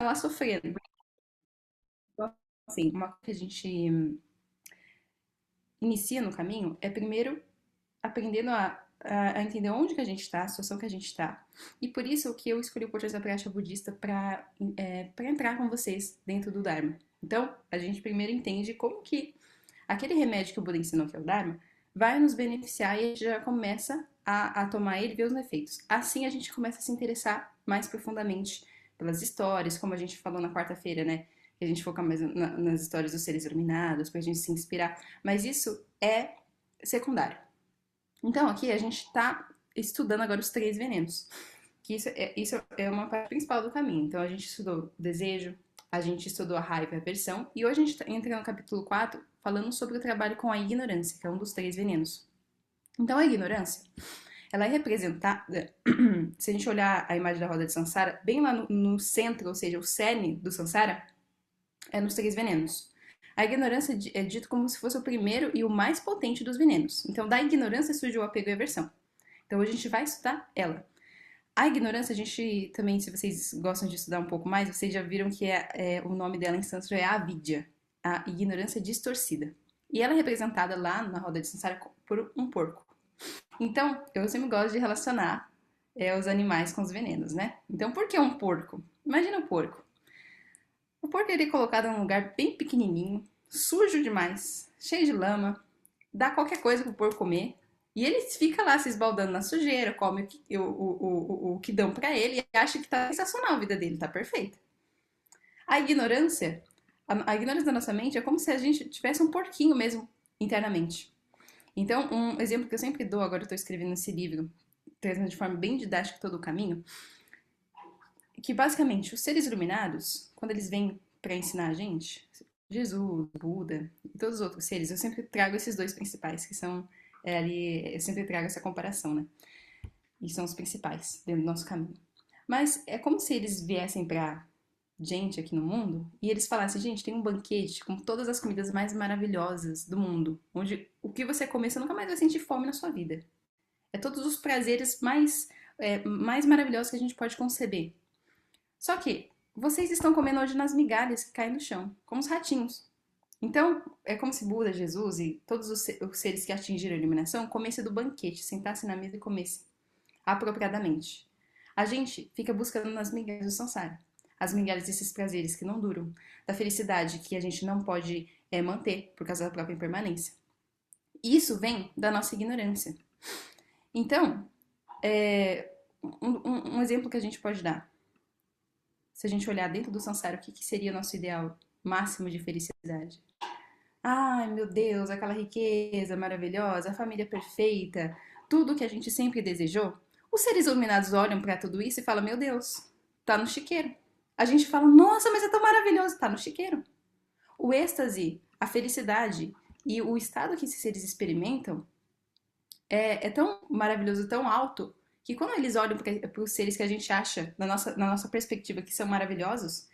lá sofrendo. Então, assim, uma coisa que a gente inicia no caminho é primeiro aprendendo a entender onde que a gente está, a situação que a gente está. E por isso que eu escolhi o Portais da Prática Budista para entrar com vocês dentro do Dharma. Então, a gente primeiro entende como que aquele remédio que o Buda ensinou, que é o Dharma, vai nos beneficiar e a gente já começa a tomar ele e ver os efeitos. Assim a gente começa a se interessar mais profundamente pelas histórias, como a gente falou na quarta-feira, né? Que a gente foca mais nas histórias dos seres iluminados, para a gente se inspirar. Mas isso é secundário. Então, aqui a gente está estudando agora os três venenos, que isso é uma parte principal do caminho. Então, a gente estudou o desejo, a gente estudou a raiva e a aversão, e hoje a gente entra no capítulo 4 falando sobre o trabalho com a ignorância, que é um dos três venenos. Então, a ignorância, ela é representada, se a gente olhar a imagem da roda de Sansara, bem lá no centro, ou seja, o cerne do Sansara, é nos três venenos. A ignorância é dito como se fosse o primeiro e o mais potente dos venenos. Então, da ignorância surge o apego e a aversão. Então, hoje a gente vai estudar ela. A ignorância, a gente também, se vocês gostam de estudar um pouco mais, vocês já viram que o nome dela em sânscrito é avidya, a ignorância distorcida. E ela é representada lá na roda de Sansara por um porco. Então, eu sempre gosto de relacionar os animais com os venenos, né? Então, por que um porco? Imagina um porco. O porco ele é colocado em um lugar bem pequenininho, sujo demais, cheio de lama, dá qualquer coisa pro porco comer. E ele fica lá se esbaldando na sujeira, come o que dão pra ele e acha que tá sensacional a vida dele, tá perfeita. A ignorância, a ignorância da nossa mente é como se a gente tivesse um porquinho mesmo internamente. Então, um exemplo que eu sempre dou, agora eu tô escrevendo esse livro, trazendo de forma bem didática todo o caminho, que basicamente os seres iluminados, quando eles vêm para ensinar a gente, Jesus, Buda e todos os outros seres, eu sempre trago esses dois principais, que são ali, eu sempre trago essa comparação, né? E são os principais dentro do nosso caminho. Mas é como se eles viessem pra gente aqui no mundo e eles falassem, gente, tem um banquete com todas as comidas mais maravilhosas do mundo, onde o que você comer você nunca mais vai sentir fome na sua vida. É todos os prazeres mais maravilhosos que a gente pode conceber. Só que vocês estão comendo hoje nas migalhas que caem no chão, como os ratinhos. Então, é como se Buda, Jesus e todos os seres que atingiram a iluminação comessem do banquete, sentassem na mesa e comessem apropriadamente. A gente fica buscando nas migalhas do samsara, as migalhas desses prazeres que não duram, da felicidade que a gente não pode manter por causa da própria impermanência. Isso vem da nossa ignorância. Então, um exemplo que a gente pode dar. Se a gente olhar dentro do samsara, o que seria o nosso ideal máximo de felicidade? Ai, meu Deus, aquela riqueza maravilhosa, a família perfeita, tudo que a gente sempre desejou. Os seres iluminados olham para tudo isso e falam: Meu Deus, tá no chiqueiro. A gente fala: Nossa, mas é tão maravilhoso, tá no chiqueiro. O êxtase, a felicidade e o estado que esses seres experimentam é tão maravilhoso, tão alto, que quando eles olham para os seres que a gente acha, na nossa perspectiva, que são maravilhosos,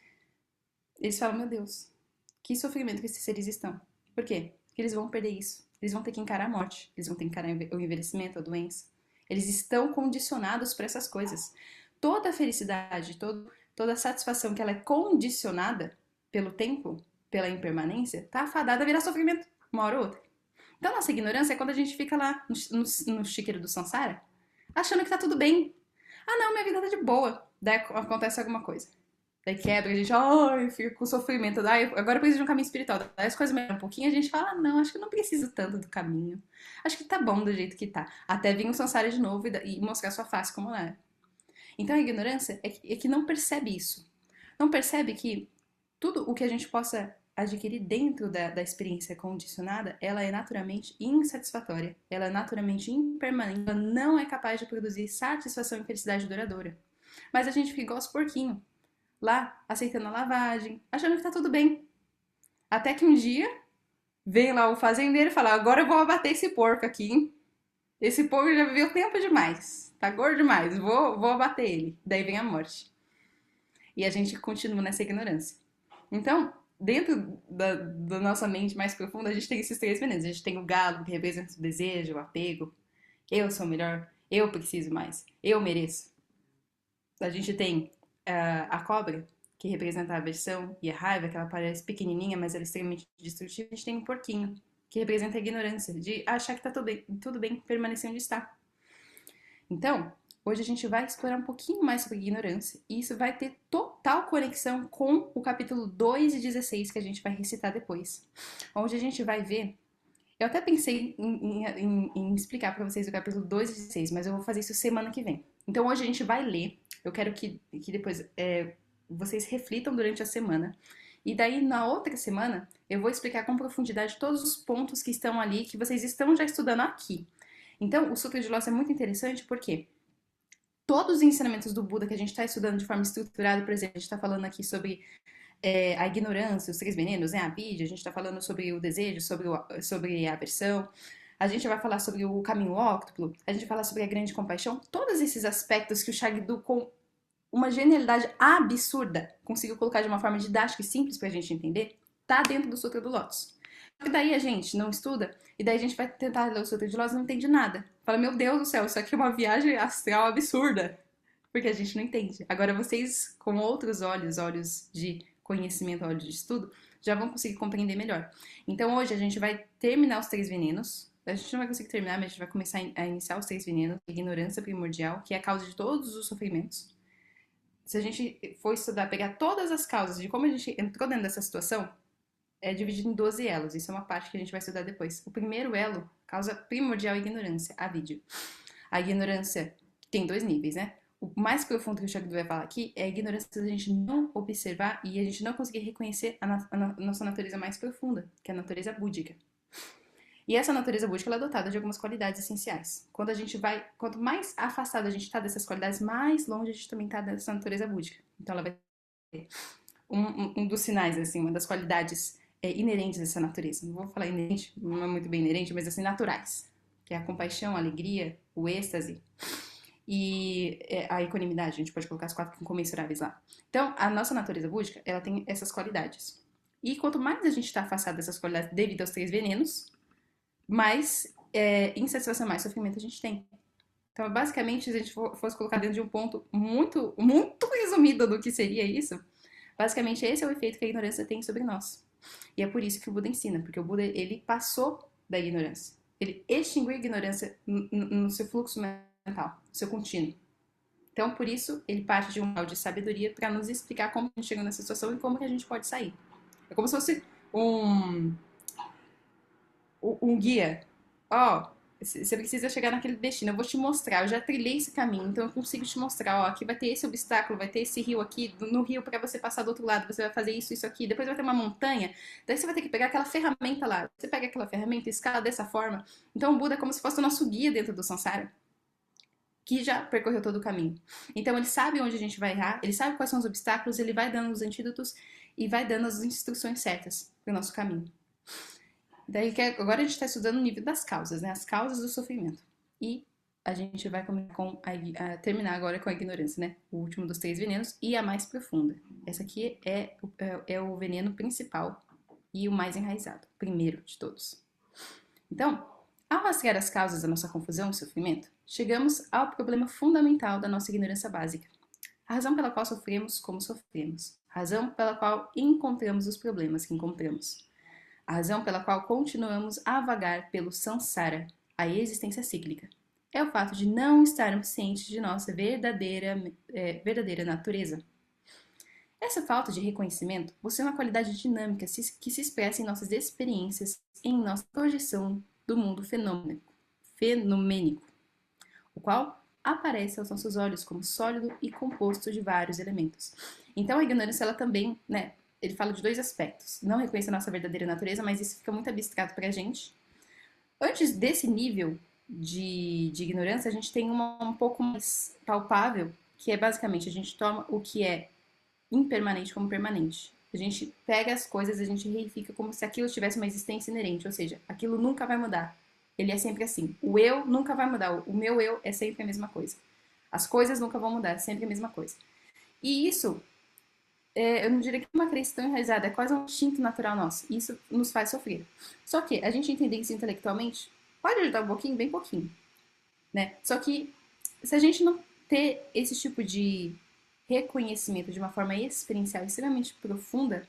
eles falam: Meu Deus, que sofrimento que esses seres estão. Por quê? Porque eles vão perder isso. Eles vão ter que encarar a morte, eles vão ter que encarar o envelhecimento, a doença. Eles estão condicionados para essas coisas. Toda a felicidade, toda a satisfação que ela é condicionada pelo tempo, pela impermanência, tá afadada a virar sofrimento uma hora ou outra. Então, nossa ignorância é quando a gente fica lá no chiqueiro do samsara, achando que tá tudo bem. Ah, não, minha vida tá de boa. Daí acontece alguma coisa. Daí quebra, a gente, ai, fica com sofrimento. Daí, agora eu preciso de um caminho espiritual. Daí as coisas melhoram um pouquinho, a gente fala, ah, não, acho que eu não preciso tanto do caminho. Acho que tá bom do jeito que tá. Até vir um samsara de novo e mostrar sua face como ela é. Então a ignorância é que não percebe isso. Não percebe que tudo o que a gente possa adquirir dentro da experiência condicionada, ela é naturalmente insatisfatória. Ela é naturalmente impermanente. Ela não é capaz de produzir satisfação e felicidade duradoura. Mas a gente fica igual aos porquinhos lá, aceitando a lavagem, achando que tá tudo bem. Até que um dia vem lá o fazendeiro e fala: Agora eu vou abater esse porco aqui, hein? Esse porco já viveu tempo demais, tá gordo demais, vou abater ele. Daí vem a morte. E a gente continua nessa ignorância. Então, dentro da nossa mente mais profunda, a gente tem esses três venenos. A gente tem o galo, que representa o desejo, o apego. Eu sou melhor, eu preciso mais, eu mereço. A gente tem a cobra, que representa a aversão e a raiva, que ela parece pequenininha, mas ela é extremamente destrutiva. A gente tem um porquinho, que representa a ignorância, de achar que tá tudo bem permanecer onde está. Então, hoje a gente vai explorar um pouquinho mais sobre ignorância, e isso vai ter total conexão com o capítulo 2 e 16 que a gente vai recitar depois, onde a gente vai ver. Eu até pensei em explicar para vocês o capítulo 2 e 16, mas eu vou fazer isso semana que vem. Então hoje a gente vai ler. Eu quero que depois vocês reflitam durante a semana. E daí na outra semana eu vou explicar com profundidade todos os pontos que estão ali, que vocês estão já estudando aqui. Então o Sutra de Lotus é muito interessante porque todos os ensinamentos do Buda que a gente está estudando de forma estruturada, por exemplo, a gente está falando aqui sobre a ignorância, os três venenos, né? A vidya, a gente está falando sobre o desejo, sobre a aversão, a gente vai falar sobre o caminho óctuplo, a gente vai falar sobre a grande compaixão, todos esses aspectos que o Shagdu, com uma genialidade absurda, conseguiu colocar de uma forma didática e simples pra gente entender, tá dentro do Sutra do Lótus. E daí a gente não estuda, e daí a gente vai tentar ler o Sutra de Lótus e não entende nada. Fala, meu Deus do céu, isso aqui é uma viagem astral absurda. Porque a gente não entende. Agora vocês, com outros olhos, olhos de conhecimento, olhos de estudo, já vão conseguir compreender melhor. Então hoje a gente vai terminar os três venenos. A gente não vai conseguir terminar, mas a gente vai começar a iniciar os três venenos. A ignorância primordial, que é a causa de todos os sofrimentos. Se a gente for estudar, pegar todas as causas de como a gente entrou dentro dessa situação, é dividido em 12 elos. Isso é uma parte que a gente vai estudar depois. O primeiro elo, causa primordial é a ignorância, a vidya. A ignorância tem dois níveis, né? O mais profundo que o Shagdu vai falar aqui é a ignorância da gente não observar e a gente não conseguir reconhecer a nossa natureza mais profunda, que é a natureza búdica. E essa natureza búdica ela é dotada de algumas qualidades essenciais. Quanto mais afastado a gente está dessas qualidades, mais longe a gente também está dessa natureza búdica. Então ela vai ter um dos sinais, assim, uma das qualidades inerentes dessa natureza. Não vou falar inerente, não é muito bem inerente, mas assim, naturais. Que é a compaixão, a alegria, o êxtase e a equanimidade. A gente pode colocar as quatro incomensuráveis lá. Então, a nossa natureza búdica, ela tem essas qualidades. E quanto mais a gente está afastado dessas qualidades devido aos três venenos, mais insatisfação, mais sofrimento a gente tem. Então, basicamente, se a gente fosse colocar dentro de um ponto muito, muito resumido do que seria isso, basicamente esse é o efeito que a ignorância tem sobre nós. E é por isso que o Buda ensina, porque o Buda, ele passou da ignorância. Ele extinguiu a ignorância no seu fluxo mental, no seu contínuo. Então, por isso, ele parte de um grau de sabedoria para nos explicar como a gente chegou nessa situação e como que a gente pode sair. É como se fosse um guia. Ó, você precisa chegar naquele destino. Eu vou te mostrar. Eu já trilhei esse caminho, então eu consigo te mostrar. Ó, aqui vai ter esse obstáculo, vai ter esse rio aqui. No rio, para você passar do outro lado, você vai fazer isso, isso aqui. Depois vai ter uma montanha. Daí você vai ter que pegar aquela ferramenta lá. Você pega aquela ferramenta e escala dessa forma. Então o Buda é como se fosse o nosso guia dentro do samsara, que já percorreu todo o caminho. Então ele sabe onde a gente vai errar, ele sabe quais são os obstáculos, ele vai dando os antídotos e vai dando as instruções certas para o nosso caminho. Daí agora a gente está estudando o nível das causas, né? As causas do sofrimento. E a gente vai terminar agora com a ignorância, né? O último dos três venenos e a mais profunda. Essa aqui é o veneno principal e o mais enraizado, primeiro de todos. Então, ao rastrear as causas da nossa confusão e sofrimento, chegamos ao problema fundamental da nossa ignorância básica. A razão pela qual sofremos como sofremos. A razão pela qual encontramos os problemas que encontramos. A razão pela qual continuamos a vagar pelo samsara, a existência cíclica. É o fato de não estarmos cientes de nossa verdadeira natureza. Essa falta de reconhecimento possui uma qualidade dinâmica que se expressa em nossas experiências, em nossa projeção do mundo fenomênico, o qual aparece aos nossos olhos como sólido e composto de vários elementos. Então a ignorância, ela também, né, ele fala de dois aspectos. Não reconhecer a nossa verdadeira natureza, mas isso fica muito abstrato pra gente. Antes desse nível de ignorância, a gente tem uma um pouco mais palpável, que é basicamente a gente toma o que é impermanente como permanente. A gente pega as coisas, a gente reifica como se aquilo tivesse uma existência inerente, ou seja, aquilo nunca vai mudar. Ele é sempre assim. O eu nunca vai mudar. O meu eu é sempre a mesma coisa. As coisas nunca vão mudar, é sempre a mesma coisa. E isso, eu não diria que é uma crença tão enraizada, é quase um instinto natural nosso. E isso nos faz sofrer. Só que a gente entender isso intelectualmente pode ajudar um pouquinho, bem pouquinho, né? Só que se a gente não ter esse tipo de reconhecimento de uma forma experiencial extremamente profunda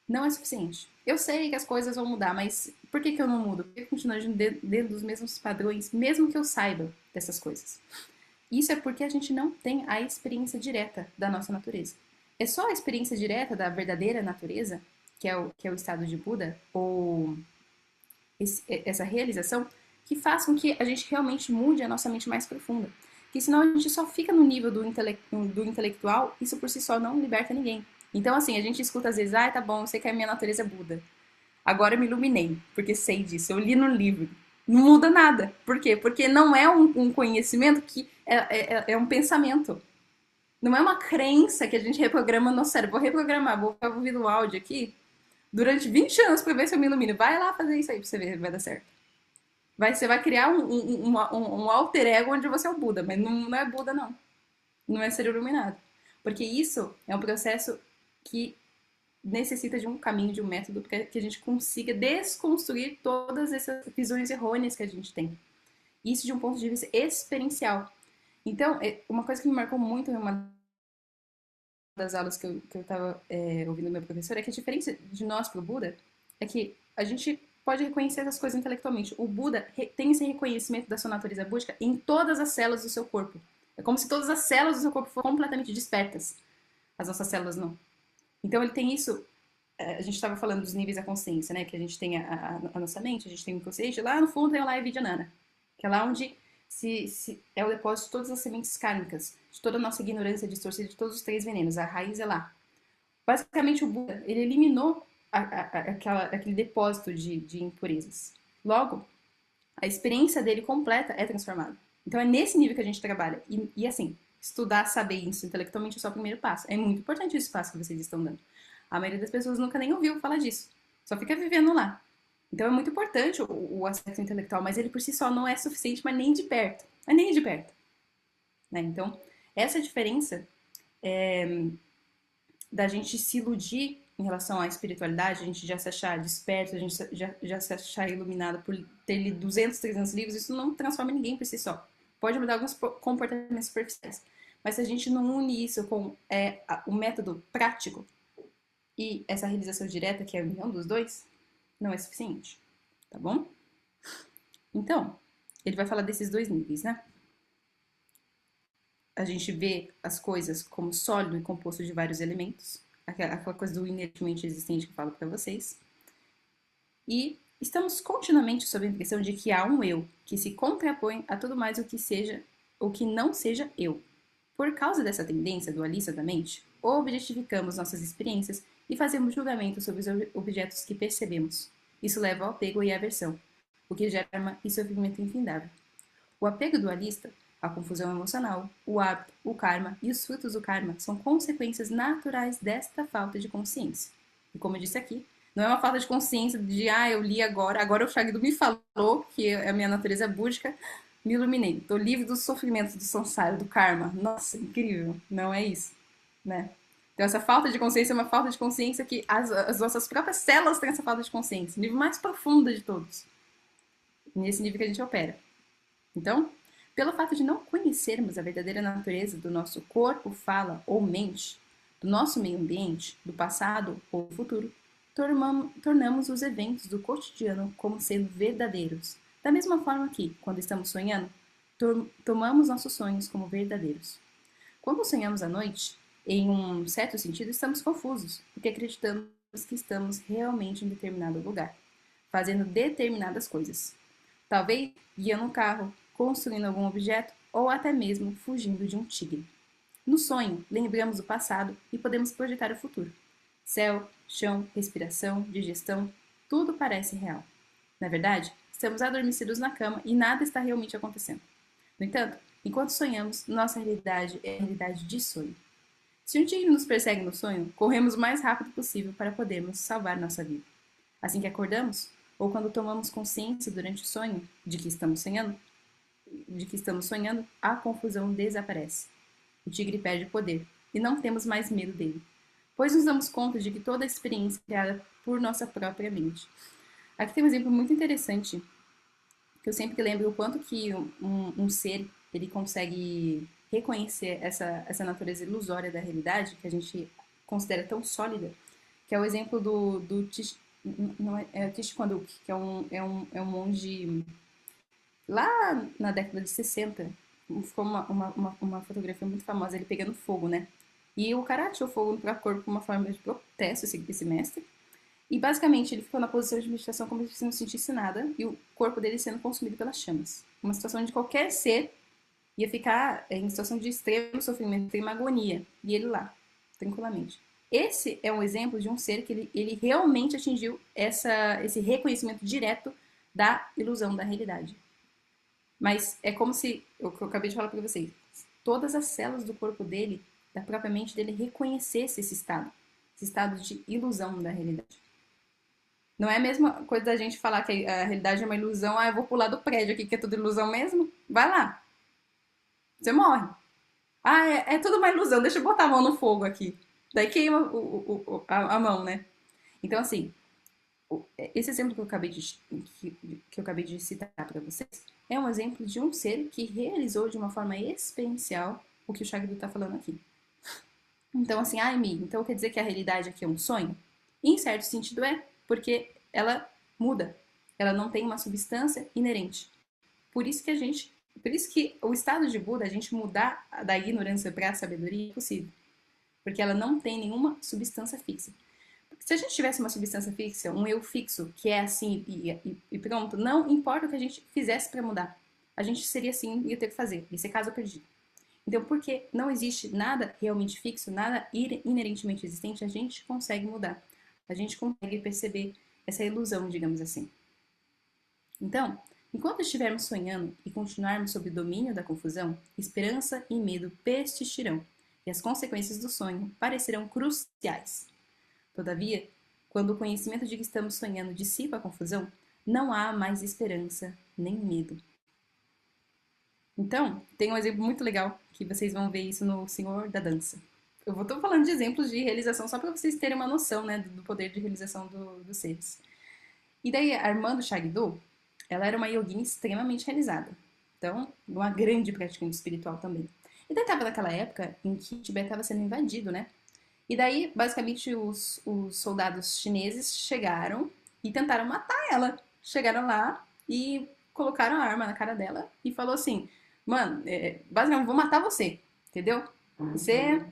não é suficiente. Eu sei que as coisas vão mudar, mas por que eu não mudo? Por que eu continuo agindo dentro dos mesmos padrões, mesmo que eu saiba dessas coisas? Isso é porque a gente não tem a experiência direta da nossa natureza. É só a experiência direta da verdadeira natureza, que é o estado de Buda, ou essa realização, que faz com que a gente realmente mude a nossa mente mais profunda. Porque senão a gente só fica no nível do intelectual, isso por si só não liberta ninguém. Então, assim, a gente escuta às vezes, tá bom, eu sei que a minha natureza é Buda. Agora eu me iluminei, porque sei disso, eu li no livro. Não muda nada. Por quê? Porque não é um conhecimento que é um pensamento. Não é uma crença que a gente reprograma no cérebro. Vou reprogramar, vou ficar ouvindo o áudio aqui durante 20 anos pra ver se eu me ilumino. Vai lá fazer isso aí pra você ver, vai dar certo. Você vai criar um alter ego onde você é o Buda, mas não é Buda, não. Não é ser iluminado. Porque isso é um processo que necessita de um caminho, de um método, para que a gente consiga desconstruir todas essas visões errôneas que a gente tem. Isso de um ponto de vista experiencial. Então, uma coisa que me marcou muito em uma das aulas que eu estava ouvindo meu professor é que a diferença de nós para o Buda é que a gente pode reconhecer essas coisas intelectualmente. O Buda tem esse reconhecimento da sua natureza búdica em todas as células do seu corpo. É como se todas as células do seu corpo fossem completamente despertas. As nossas células não. Então ele tem isso. A gente estava falando dos níveis da consciência, né? Que a gente tem a nossa mente, a gente tem o inconsciente. Lá no fundo tem o Laya Vijayanana, que é lá onde é o depósito de todas as sementes kármicas, de toda a nossa ignorância distorcida, de todos os três venenos. A raiz é lá. Basicamente, o Buda, ele eliminou aquele depósito de impurezas. Logo, a experiência dele completa é transformada. Então, é nesse nível que a gente trabalha. E assim, estudar, saber isso intelectualmente é só o primeiro passo. É muito importante esse passo que vocês estão dando. A maioria das pessoas nunca nem ouviu falar disso. Só fica vivendo lá. Então, é muito importante o aspecto intelectual, mas ele por si só não é suficiente, mas nem de perto. Mas nem de perto. Né? Então, essa diferença da gente se iludir em relação à espiritualidade, a gente já se achar desperto, a gente já se achar iluminado por ter lido 200, 300 livros, isso não transforma ninguém por si só. Pode mudar alguns comportamentos superficiais. Mas se a gente não une isso com o método prático e essa realização direta, que é a união dos dois, não é suficiente. Tá bom? Então, ele vai falar desses dois níveis, né? A gente vê as coisas como sólido e composto de vários elementos, aquela coisa do inertemente existente que eu falo para vocês. E estamos continuamente sob a impressão de que há um eu que se contrapõe a tudo mais o que não seja eu. Por causa dessa tendência dualista da mente, objetificamos nossas experiências e fazemos julgamentos sobre os objetos que percebemos. Isso leva ao apego e à aversão, o que gera sofrimento infindável. O apego dualista, a confusão emocional, o hábito, o karma e os frutos do karma são consequências naturais desta falta de consciência. E como eu disse aqui, não é uma falta de consciência de, eu li agora o Shagdu me falou que a minha natureza é búdica, me iluminei, estou livre dos sofrimentos do samsara, do karma. Nossa, incrível. Não é isso, né? Então essa falta de consciência é uma falta de consciência que as nossas próprias células têm essa falta de consciência, o nível mais profundo de todos. Nesse nível que a gente opera. Então, pelo fato de não conhecermos a verdadeira natureza do nosso corpo, fala ou mente, do nosso meio ambiente, do passado ou do futuro, tornamos os eventos do cotidiano como sendo verdadeiros. Da mesma forma que, quando estamos sonhando, tomamos nossos sonhos como verdadeiros. Quando sonhamos à noite, em um certo sentido, estamos confusos, porque acreditamos que estamos realmente em determinado lugar, fazendo determinadas coisas. Talvez guiando um carro, construindo algum objeto ou até mesmo fugindo de um tigre. No sonho, lembramos o passado e podemos projetar o futuro. Céu, chão, respiração, digestão, tudo parece real. Na verdade, estamos adormecidos na cama e nada está realmente acontecendo. No entanto, enquanto sonhamos, nossa realidade é a realidade de sonho. Se um tigre nos persegue no sonho, corremos o mais rápido possível para podermos salvar nossa vida. Assim que acordamos, ou quando tomamos consciência durante o sonho de que estamos sonhando, a confusão desaparece. O tigre perde poder e não temos mais medo dele, pois nos damos conta de que toda a experiência é criada por nossa própria mente. Aqui tem um exemplo muito interessante, que eu sempre lembro o quanto que um ser ele consegue reconhecer essa natureza ilusória da realidade, que a gente considera tão sólida, que é o exemplo do não é o Tish Konduk, que é um monge lá na década de 60. Ficou uma fotografia muito famosa, ele pegando fogo, né? E o cara atirou fogo no próprio corpo como uma forma de protesto, esse mestre. E basicamente ele ficou na posição de meditação como se não sentisse nada e o corpo dele sendo consumido pelas chamas. Uma situação onde qualquer ser ia ficar em situação de extremo sofrimento, extrema agonia. E ele lá, tranquilamente. Esse é um exemplo de um ser que ele realmente atingiu esse reconhecimento direto da ilusão da realidade. Mas é como se, o que eu acabei de falar para vocês, todas as células do corpo dele, da própria mente dele, reconhecesse esse estado de ilusão da realidade. Não é a mesma coisa da gente falar que a realidade é uma ilusão, eu vou pular do prédio aqui, que é tudo ilusão mesmo. Vai lá, você morre. É tudo uma ilusão, deixa eu botar a mão no fogo aqui. Daí queima a mão, né? Então, assim, esse exemplo que eu acabei de citar para vocês é um exemplo de um ser que realizou de uma forma experiencial o que o Shagdu está falando aqui. Então, assim, Mi, então quer dizer que a realidade aqui é um sonho? Em certo sentido porque ela muda. Ela não tem uma substância inerente. Por isso que o estado de Buda, a gente mudar da ignorância para a sabedoria, é possível. Porque ela não tem nenhuma substância fixa. Se a gente tivesse uma substância fixa, um eu fixo, que é assim e pronto, não importa o que a gente fizesse para mudar. A gente seria assim e ia ter que fazer. Ia ser caso perdido. Então, porque não existe nada realmente fixo, nada inerentemente existente, a gente consegue mudar. A gente consegue perceber essa ilusão, digamos assim. Então, enquanto estivermos sonhando e continuarmos sob o domínio da confusão, esperança e medo persistirão, e as consequências do sonho parecerão cruciais. Todavia, quando o conhecimento de que estamos sonhando dissipa a confusão, não há mais esperança nem medo. Então, tem um exemplo muito legal que vocês vão ver isso no Senhor da Dança. Eu estou falando de exemplos de realização só para vocês terem uma noção, né, do poder de realização dos seres. E daí, a irmã do Shagdu, ela era uma yogini extremamente realizada. Então, uma grande praticante espiritual também. E daí estava naquela época em que Tibete estava sendo invadido, né? E daí, basicamente, os soldados chineses chegaram e tentaram matar ela. Chegaram lá e colocaram a arma na cara dela e falou assim, mano, basicamente, vou matar você, entendeu? Você,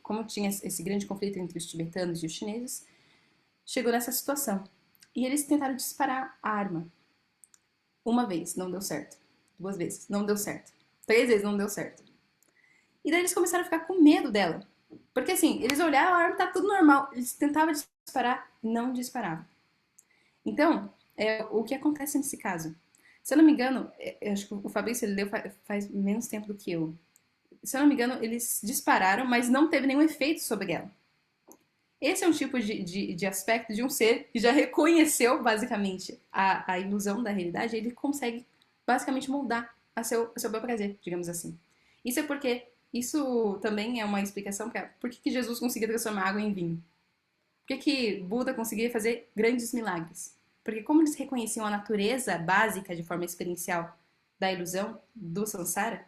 como tinha esse grande conflito entre os tibetanos e os chineses, chegou nessa situação. E eles tentaram disparar a arma. Uma vez, não deu certo. 2 vezes, não deu certo. 3 vezes, não deu certo. E daí eles começaram a ficar com medo dela. Porque assim, eles olhavam, a arma tá tudo normal. Eles tentavam disparar, não disparavam. Então, o que acontece nesse caso? Se eu não me engano, eu acho que o Fabrício ele leu faz menos tempo do que eu. Se eu não me engano, eles dispararam, mas não teve nenhum efeito sobre ela. Esse é um tipo de aspecto de um ser que já reconheceu, basicamente, a ilusão da realidade, e ele consegue, basicamente, moldar a seu bel prazer, digamos assim. Isso também é uma explicação para por que Jesus conseguia transformar água em vinho. Por que Buda conseguia fazer grandes milagres? Porque como eles reconheciam a natureza básica de forma experiencial da ilusão, do samsara,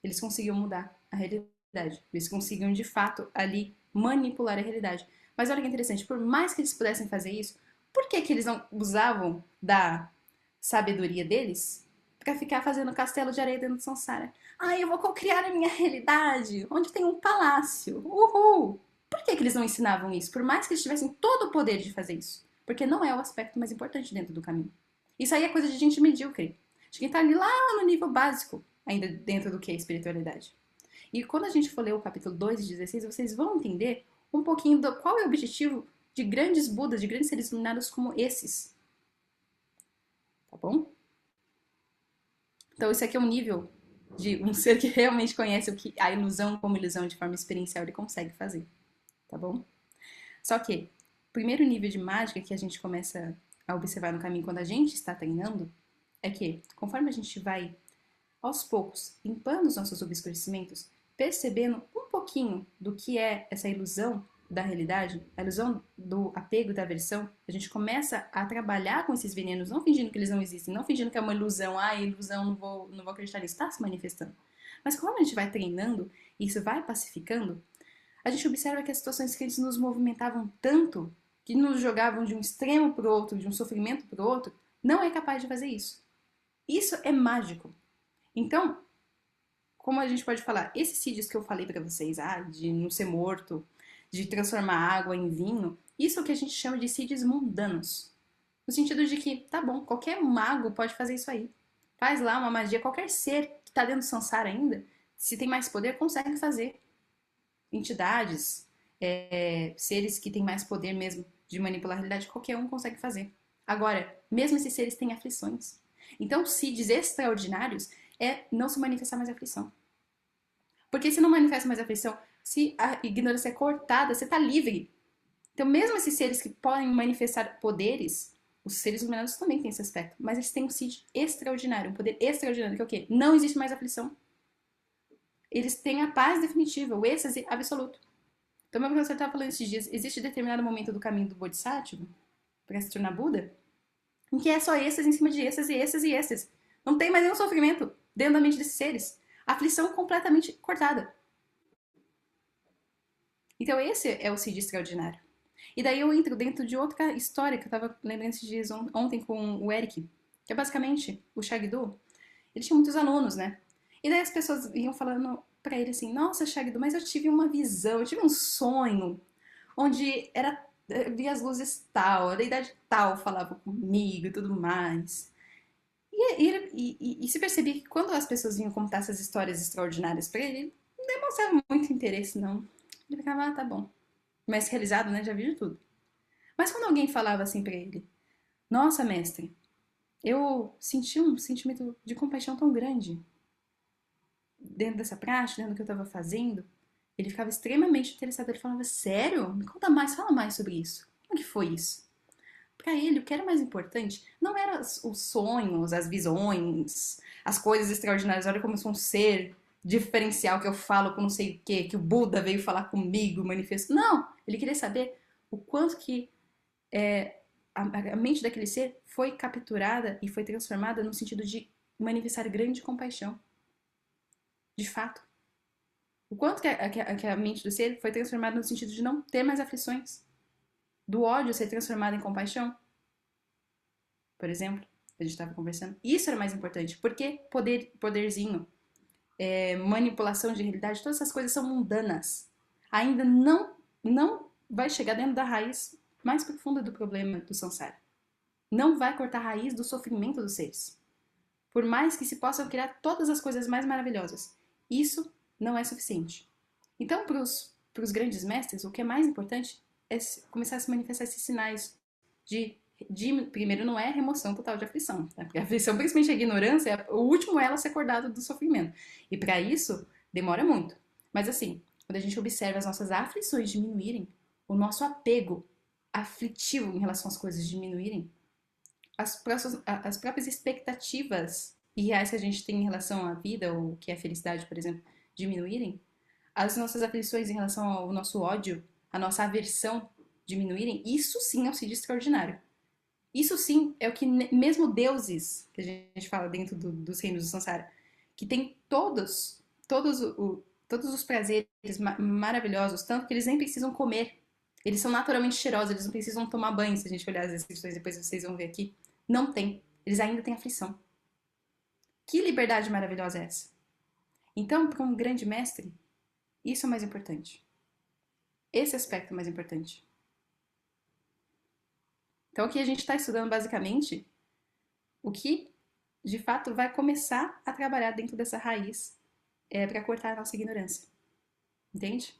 eles conseguiam mudar a realidade. Eles conseguiam, de fato, ali manipular a realidade. Mas olha que interessante, por mais que eles pudessem fazer isso, por que eles não usavam da sabedoria deles para ficar fazendo castelo de areia dentro do samsara? Eu vou co-criar a minha realidade, onde tem um palácio. Uhul! Por que eles não ensinavam isso? Por mais que eles tivessem todo o poder de fazer isso. Porque não é o aspecto mais importante dentro do caminho. Isso aí é coisa de gente medíocre. De quem tá ali lá no nível básico, ainda dentro do que é espiritualidade. E quando a gente for ler o capítulo 2 e 16, vocês vão entender um pouquinho do qual é o objetivo de grandes Budas, de grandes seres iluminados como esses. Tá bom? Então, esse aqui é um nível de um ser que realmente conhece o que a ilusão como ilusão de forma experiencial ele consegue fazer. Tá bom? Só que, o primeiro nível de mágica que a gente começa a observar no caminho quando a gente está treinando é que, conforme a gente vai, aos poucos, limpando os nossos obscurecimentos, percebendo um pouquinho do que é essa ilusão da realidade, a ilusão do apego e da aversão, a gente começa a trabalhar com esses venenos, não fingindo que eles não existem, não fingindo que é uma ilusão, ilusão, não vou acreditar nisso, está se manifestando. Mas como a gente vai treinando e isso vai pacificando, a gente observa que as situações que eles nos movimentavam tanto, que nos jogavam de um extremo para o outro, de um sofrimento para o outro, não é capaz de fazer isso. Isso é mágico. Então, como a gente pode falar, esses sítios que eu falei para vocês, de não ser morto, de transformar água em vinho, isso é o que a gente chama de sítios mundanos. No sentido de que, tá bom, qualquer mago pode fazer isso aí. Faz lá uma magia, qualquer ser que está dentro do Sansara ainda, se tem mais poder, consegue fazer. Entidades, seres que têm mais poder mesmo de manipular a realidade, qualquer um consegue fazer. Agora, mesmo esses seres têm aflições. Então, seeds extraordinários não se manifestar mais aflição. Porque se não manifesta mais aflição, se a ignorância é cortada, você está livre. Então, mesmo esses seres que podem manifestar poderes, os seres iluminados também têm esse aspecto, mas eles têm um seed extraordinário, um poder extraordinário, que é o quê? Não existe mais aflição. Eles têm a paz definitiva, o êxtase absoluto. Então, meu professor estava falando esses dias, existe determinado momento do caminho do Bodhisattva, para se tornar Buda, em que é só êxtase em cima de êxtase, êxtase e êxtase. Não tem mais nenhum sofrimento dentro da mente desses seres. Aflição completamente cortada. Então, esse é o Cid extraordinário. E daí eu entro dentro de outra história que eu estava lembrando esses dias ontem com o Eric, que é basicamente o Shagdu. Ele tinha muitos alunos, né? E daí as pessoas iam falando pra ele assim: Nossa, Shagdu, mas eu tive uma visão, eu tive um sonho onde via as luzes tal, da idade tal falava comigo e tudo mais. E se percebia que quando as pessoas vinham contar essas histórias extraordinárias pra ele não demonstrava muito interesse, não. Ele ficava, tá bom. Mais realizado, né? Já vi de tudo. Mas quando alguém falava assim pra ele: Nossa, mestre, eu senti um sentimento de compaixão tão grande dentro dessa prática, dentro do que eu estava fazendo, ele ficava extremamente interessado. Ele falava: Sério? Me conta mais, fala mais sobre isso. Como que foi isso? Para ele, o que era mais importante não eram os sonhos, as visões, as coisas extraordinárias. Olha como eu sou um ser diferencial que eu falo com não sei o quê, que o Buda veio falar comigo, manifestou. Não! Ele queria saber o quanto que a mente daquele ser foi capturada e foi transformada no sentido de manifestar grande compaixão. De fato. O quanto que a mente do ser foi transformada no sentido de não ter mais aflições. Do ódio ser transformado em compaixão. Por exemplo, a gente estava conversando. Isso era mais importante. Porque poderzinho, manipulação de realidade, todas essas coisas são mundanas. Ainda não vai chegar dentro da raiz mais profunda do problema do samsara. Não vai cortar a raiz do sofrimento dos seres. Por mais que se possam criar todas as coisas mais maravilhosas, isso não é suficiente. Então, para os grandes mestres, o que é mais importante é começar a se manifestar esses sinais primeiro, não é remoção total de aflição, né? Porque a aflição, principalmente a ignorância, o último é ela ser acordada do sofrimento. E para isso, demora muito. Mas assim, quando a gente observa as nossas aflições diminuírem, o nosso apego aflitivo em relação às coisas diminuírem, as próprias expectativas irreais que a gente tem em relação à vida, ou que é a felicidade, por exemplo, diminuírem, as nossas aflições em relação ao nosso ódio, a nossa aversão diminuírem, isso sim é um sítio extraordinário. Isso sim é o que mesmo deuses, que a gente fala dentro dos reinos do Sansara, que tem todos os prazeres maravilhosos, tanto que eles nem precisam comer. Eles são naturalmente cheirosos, eles não precisam tomar banho. Se a gente olhar as descrições, depois vocês vão ver aqui. Não tem. Eles ainda têm aflição. Que liberdade maravilhosa é essa? Então, para um grande mestre, isso é o mais importante. Esse aspecto é o mais importante. Então, aqui a gente está estudando basicamente o que, de fato, vai começar a trabalhar dentro dessa raiz para cortar a nossa ignorância. Entende?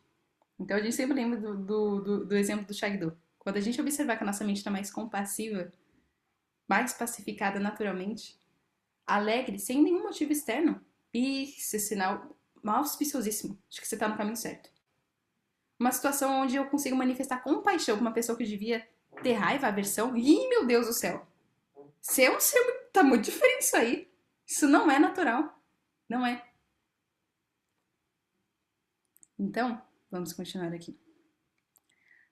Então, a gente sempre lembra do exemplo do Shagdu. Quando a gente observar que a nossa mente está mais compassiva, mais pacificada naturalmente, alegre, sem nenhum motivo externo, e esse sinal auspiciosíssimo de que você está no caminho certo. Uma situação onde eu consigo manifestar compaixão com uma pessoa que devia ter raiva, aversão. Ih, meu Deus do céu! Você é um ser tá muito diferente isso aí. Isso não é natural. Não é. Então, vamos continuar aqui.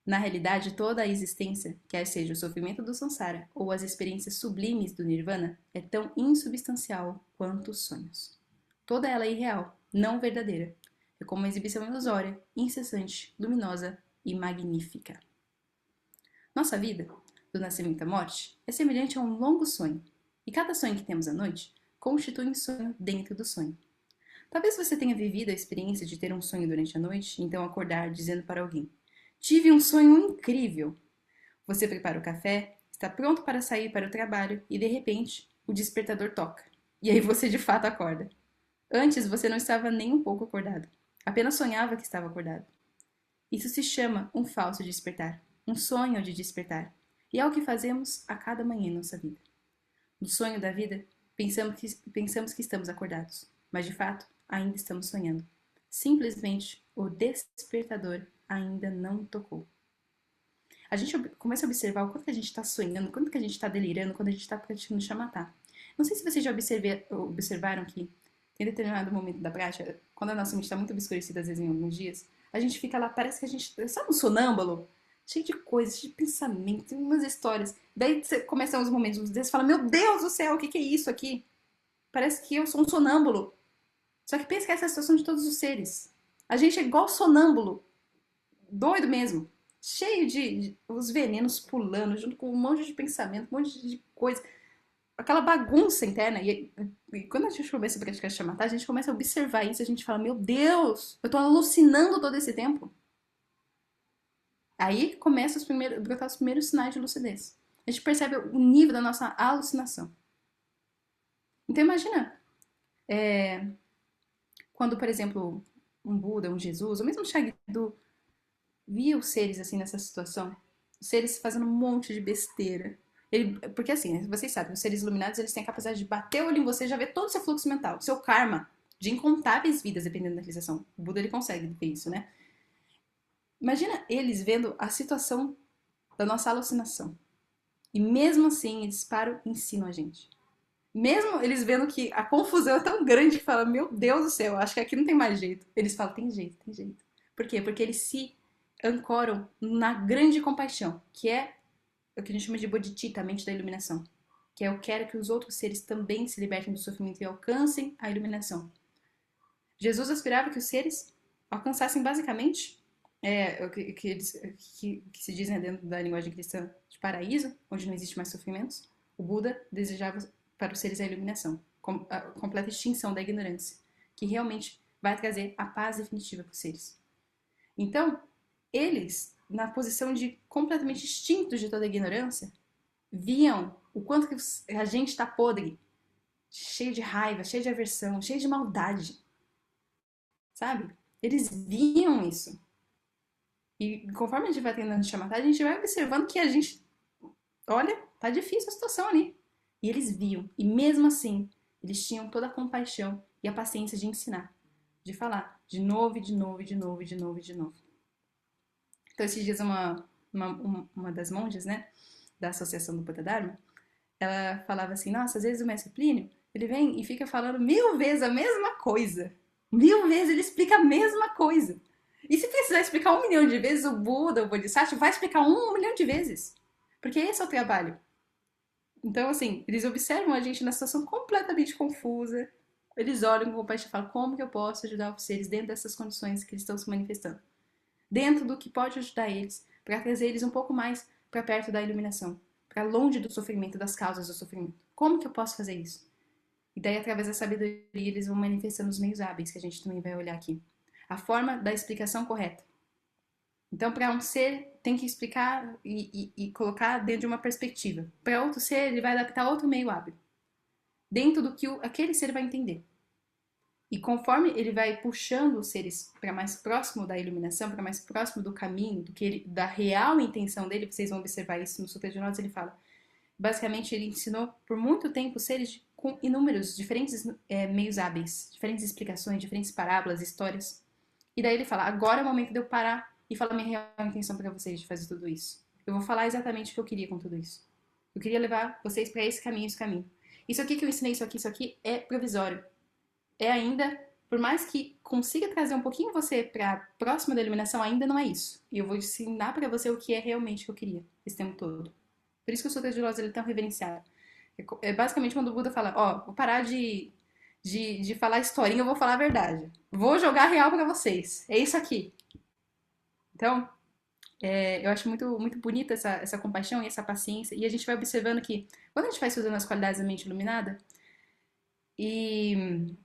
Na realidade, toda a existência, quer seja o sofrimento do samsara ou as experiências sublimes do nirvana, é tão insubstancial quanto os sonhos. Toda ela é irreal, não verdadeira. É como uma exibição ilusória, incessante, luminosa e magnífica. Nossa vida, do nascimento à morte, é semelhante a um longo sonho, e cada sonho que temos à noite constitui um sonho dentro do sonho. Talvez você tenha vivido a experiência de ter um sonho durante a noite e então acordar dizendo para alguém: Tive um sonho incrível! Você prepara o café, está pronto para sair para o trabalho e de repente o despertador toca. E aí você de fato acorda. Antes você não estava nem um pouco acordado, apenas sonhava que estava acordado. Isso se chama um falso despertar, um sonho de despertar. E é o que fazemos a cada manhã em nossa vida. No sonho da vida, pensamos que estamos acordados, mas de fato ainda estamos sonhando. Simplesmente o despertador ainda não tocou. A gente começa a observar o quanto que a gente está sonhando, o quanto que a gente está delirando, quando a gente está praticando chamata. Não sei se vocês já observaram que em determinado momento da prática, quando a nossa mente está muito obscurecida, às vezes em alguns dias, a gente fica lá, parece que a gente, sabe, um sonâmbulo? Cheio de coisas, cheio de pensamento, umas histórias. Daí começam os momentos, às vezes você fala, meu Deus do céu, o que que é isso aqui? Parece que eu sou um sonâmbulo. Só que pensa que essa é a situação de todos os seres. A gente é igual sonâmbulo, doido mesmo, cheio de os venenos pulando, junto com um monte de pensamento, um monte de coisa. Aquela bagunça interna. E quando a gente começa a praticar chamata, a gente começa a observar isso, a gente fala, meu Deus, eu tô alucinando todo esse tempo. Aí começa a brotar os primeiros sinais de lucidez. A gente percebe o nível da nossa alucinação. Então imagina, quando, por exemplo, um Buda, um Jesus, ou mesmo um Shagdu, via os seres assim nessa situação, os seres fazendo um monte de besteira. Porque assim, vocês sabem, os seres iluminados eles têm a capacidade de bater o olho em você e já ver todo o seu fluxo mental, o seu karma, de incontáveis vidas, dependendo da realização. O Buda ele consegue ver isso, né? Imagina eles vendo a situação da nossa alucinação. E mesmo assim, eles param e ensinam a gente. Mesmo eles vendo que a confusão é tão grande que fala, meu Deus do céu, acho que aqui não tem mais jeito. Eles falam, tem jeito, tem jeito. Por quê? Porque eles se ancoram na grande compaixão, que é o que a gente chama de bodhicitta, a mente da iluminação. Que é eu quero que os outros seres também se libertem do sofrimento e alcancem a iluminação. Jesus aspirava que os seres alcançassem basicamente o que se diz, né, dentro da linguagem cristã de paraíso, onde não existe mais sofrimentos. O Buda desejava para os seres a iluminação, a completa extinção da ignorância, que realmente vai trazer a paz definitiva para os seres. Então, eles, na posição de completamente extintos de toda a ignorância, viam o quanto que a gente está podre, cheio de raiva, cheio de aversão, cheio de maldade, sabe? Eles viam isso. E conforme a gente vai tentando chamar, a gente vai observando que a gente, olha, tá difícil a situação ali. E eles viam. E mesmo assim, eles tinham toda a compaixão e a paciência de ensinar, de falar, de novo, e de novo, e de novo, e de novo, e de novo. Então, esses dias, uma das monjas, né, da Associação do Buda Dharma, ela falava assim, nossa, às vezes o mestre Plínio, ele vem e fica falando 1000 vezes a mesma coisa. 1000 vezes ele explica a mesma coisa. E se precisar explicar 1 milhão de vezes, o Buda, o Bodhisattva, vai explicar 1 milhão de vezes. Porque esse é o trabalho. Então, assim, eles observam a gente na situação completamente confusa. Eles olham com compaixão e falam, como que eu posso ajudar os seres dentro dessas condições que eles estão se manifestando? Dentro do que pode ajudar eles, para trazer eles um pouco mais para perto da iluminação, para longe do sofrimento, das causas do sofrimento. Como que eu posso fazer isso? E daí, através da sabedoria, eles vão manifestando os meios hábeis, que a gente também vai olhar aqui. A forma da explicação correta. Então, para um ser, tem que explicar e colocar dentro de uma perspectiva. Para outro ser, ele vai adaptar outro meio hábil, dentro do que aquele ser vai entender. E conforme ele vai puxando os seres para mais próximo da iluminação, para mais próximo do caminho, da real intenção dele, vocês vão observar isso no Sutra de Notas, ele fala. Basicamente, ele ensinou por muito tempo seres com inúmeros, diferentes meios hábeis, diferentes explicações, diferentes parábolas, histórias. E daí ele fala, agora é o momento de eu parar e falar minha real intenção para vocês de fazer tudo isso. Eu vou falar exatamente o que eu queria com tudo isso. Eu queria levar vocês para esse caminho, esse caminho. Isso aqui que eu ensinei, isso aqui é provisório. É ainda, por mais que consiga trazer um pouquinho você para próxima da iluminação, ainda não é isso. E eu vou ensinar para você o que é realmente que eu queria esse tempo todo. Por isso que o Sutra de Lotus ele é tão reverenciado. É basicamente quando o Buda fala, ó, vou parar de de falar historinha, eu vou falar a verdade. Vou jogar real pra vocês. É isso aqui. Então, eu acho muito bonita essa compaixão e essa paciência. E a gente vai observando que, quando a gente vai estudando as qualidades da mente iluminada, e,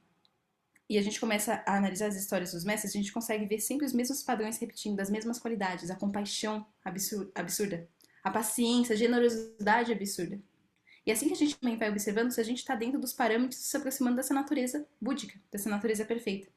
e a gente começa a analisar as histórias dos mestres, a gente consegue ver sempre os mesmos padrões repetindo, das mesmas qualidades. A compaixão absurda. A paciência, a generosidade absurda. E assim que a gente também vai observando se a gente está dentro dos parâmetros se aproximando dessa natureza búdica, dessa natureza perfeita.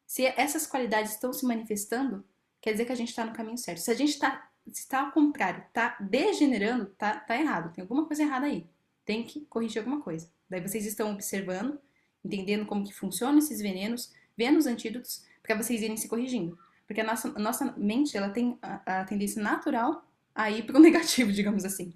Se essas qualidades estão se manifestando, quer dizer que a gente está no caminho certo. Se a gente está, se está ao contrário, está degenerando, tá errado. Tem alguma coisa errada aí. Tem que corrigir alguma coisa. Daí vocês estão observando, entendendo como que funcionam esses venenos, vendo os antídotos, para vocês irem se corrigindo. Porque a nossa mente, ela tem a tendência natural a ir para o negativo, digamos assim.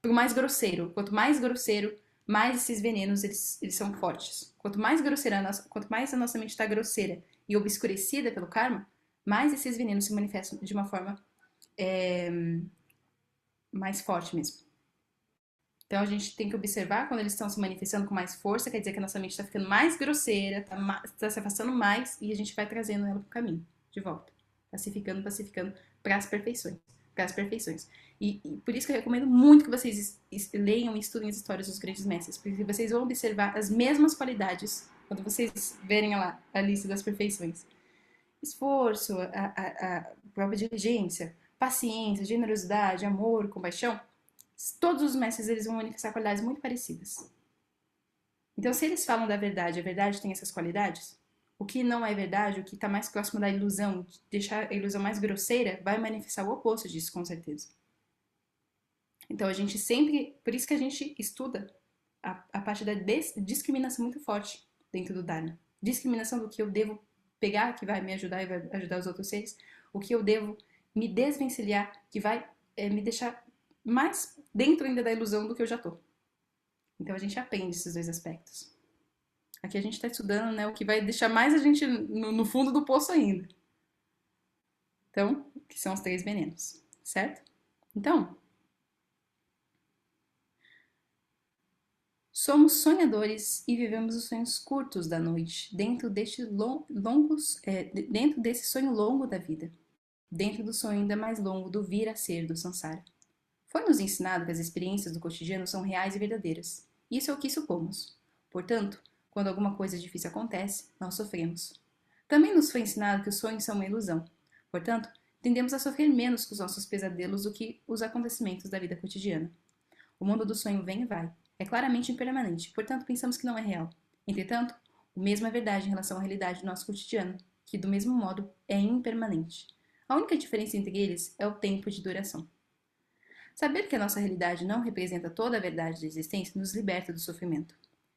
Para o mais grosseiro. Quanto mais grosseiro, mais esses venenos eles são fortes. Quanto mais a nossa mente está grosseira e obscurecida pelo karma, mais esses venenos se manifestam de uma forma mais forte mesmo. Então a gente tem que observar quando eles estão se manifestando com mais força, quer dizer que a nossa mente está ficando mais grosseira, está se afastando mais e a gente vai trazendo ela para o caminho, de volta. Pacificando para as perfeições. Para as perfeições. E por isso que eu recomendo muito que vocês leiam e estudem as histórias dos grandes mestres, porque vocês vão observar as mesmas qualidades quando vocês verem lá a lista das perfeições. Esforço, a própria diligência, paciência, generosidade, amor, compaixão, todos os mestres eles vão manifestar qualidades muito parecidas. Então, se eles falam da verdade, a verdade tem essas qualidades, o que não é verdade, o que está mais próximo da ilusão, de deixar a ilusão mais grosseira, vai manifestar o oposto disso, com certeza. Então, a gente sempre. Por isso que a gente estuda a parte da discriminação muito forte dentro do Dharma. Discriminação do que eu devo pegar, que vai me ajudar e vai ajudar os outros seres, o que eu devo me desvencilhar, que vai me deixar mais dentro ainda da ilusão do que eu já tô. Então a gente aprende esses dois aspectos. Aqui a gente está estudando, né, o que vai deixar mais a gente no fundo do poço ainda. Então, que são os 3 venenos, certo? Então, somos sonhadores e vivemos os sonhos curtos da noite, dentro dentro desse sonho longo da vida, dentro do sonho ainda mais longo do vir a ser do Sansara. Foi-nos ensinado que as experiências do cotidiano são reais e verdadeiras. Isso é o que supomos. Portanto, quando alguma coisa difícil acontece, nós sofremos. Também nos foi ensinado que os sonhos são uma ilusão. Portanto, tendemos a sofrer menos com os nossos pesadelos do que os acontecimentos da vida cotidiana. O mundo do sonho vem e vai. É claramente impermanente, portanto pensamos que não é real. Entretanto, o mesmo é verdade em relação à realidade do nosso cotidiano, que do mesmo modo é impermanente. A única diferença entre eles é o tempo de duração. Saber que a nossa realidade não representa toda a verdade da existência nos liberta do sofrimento.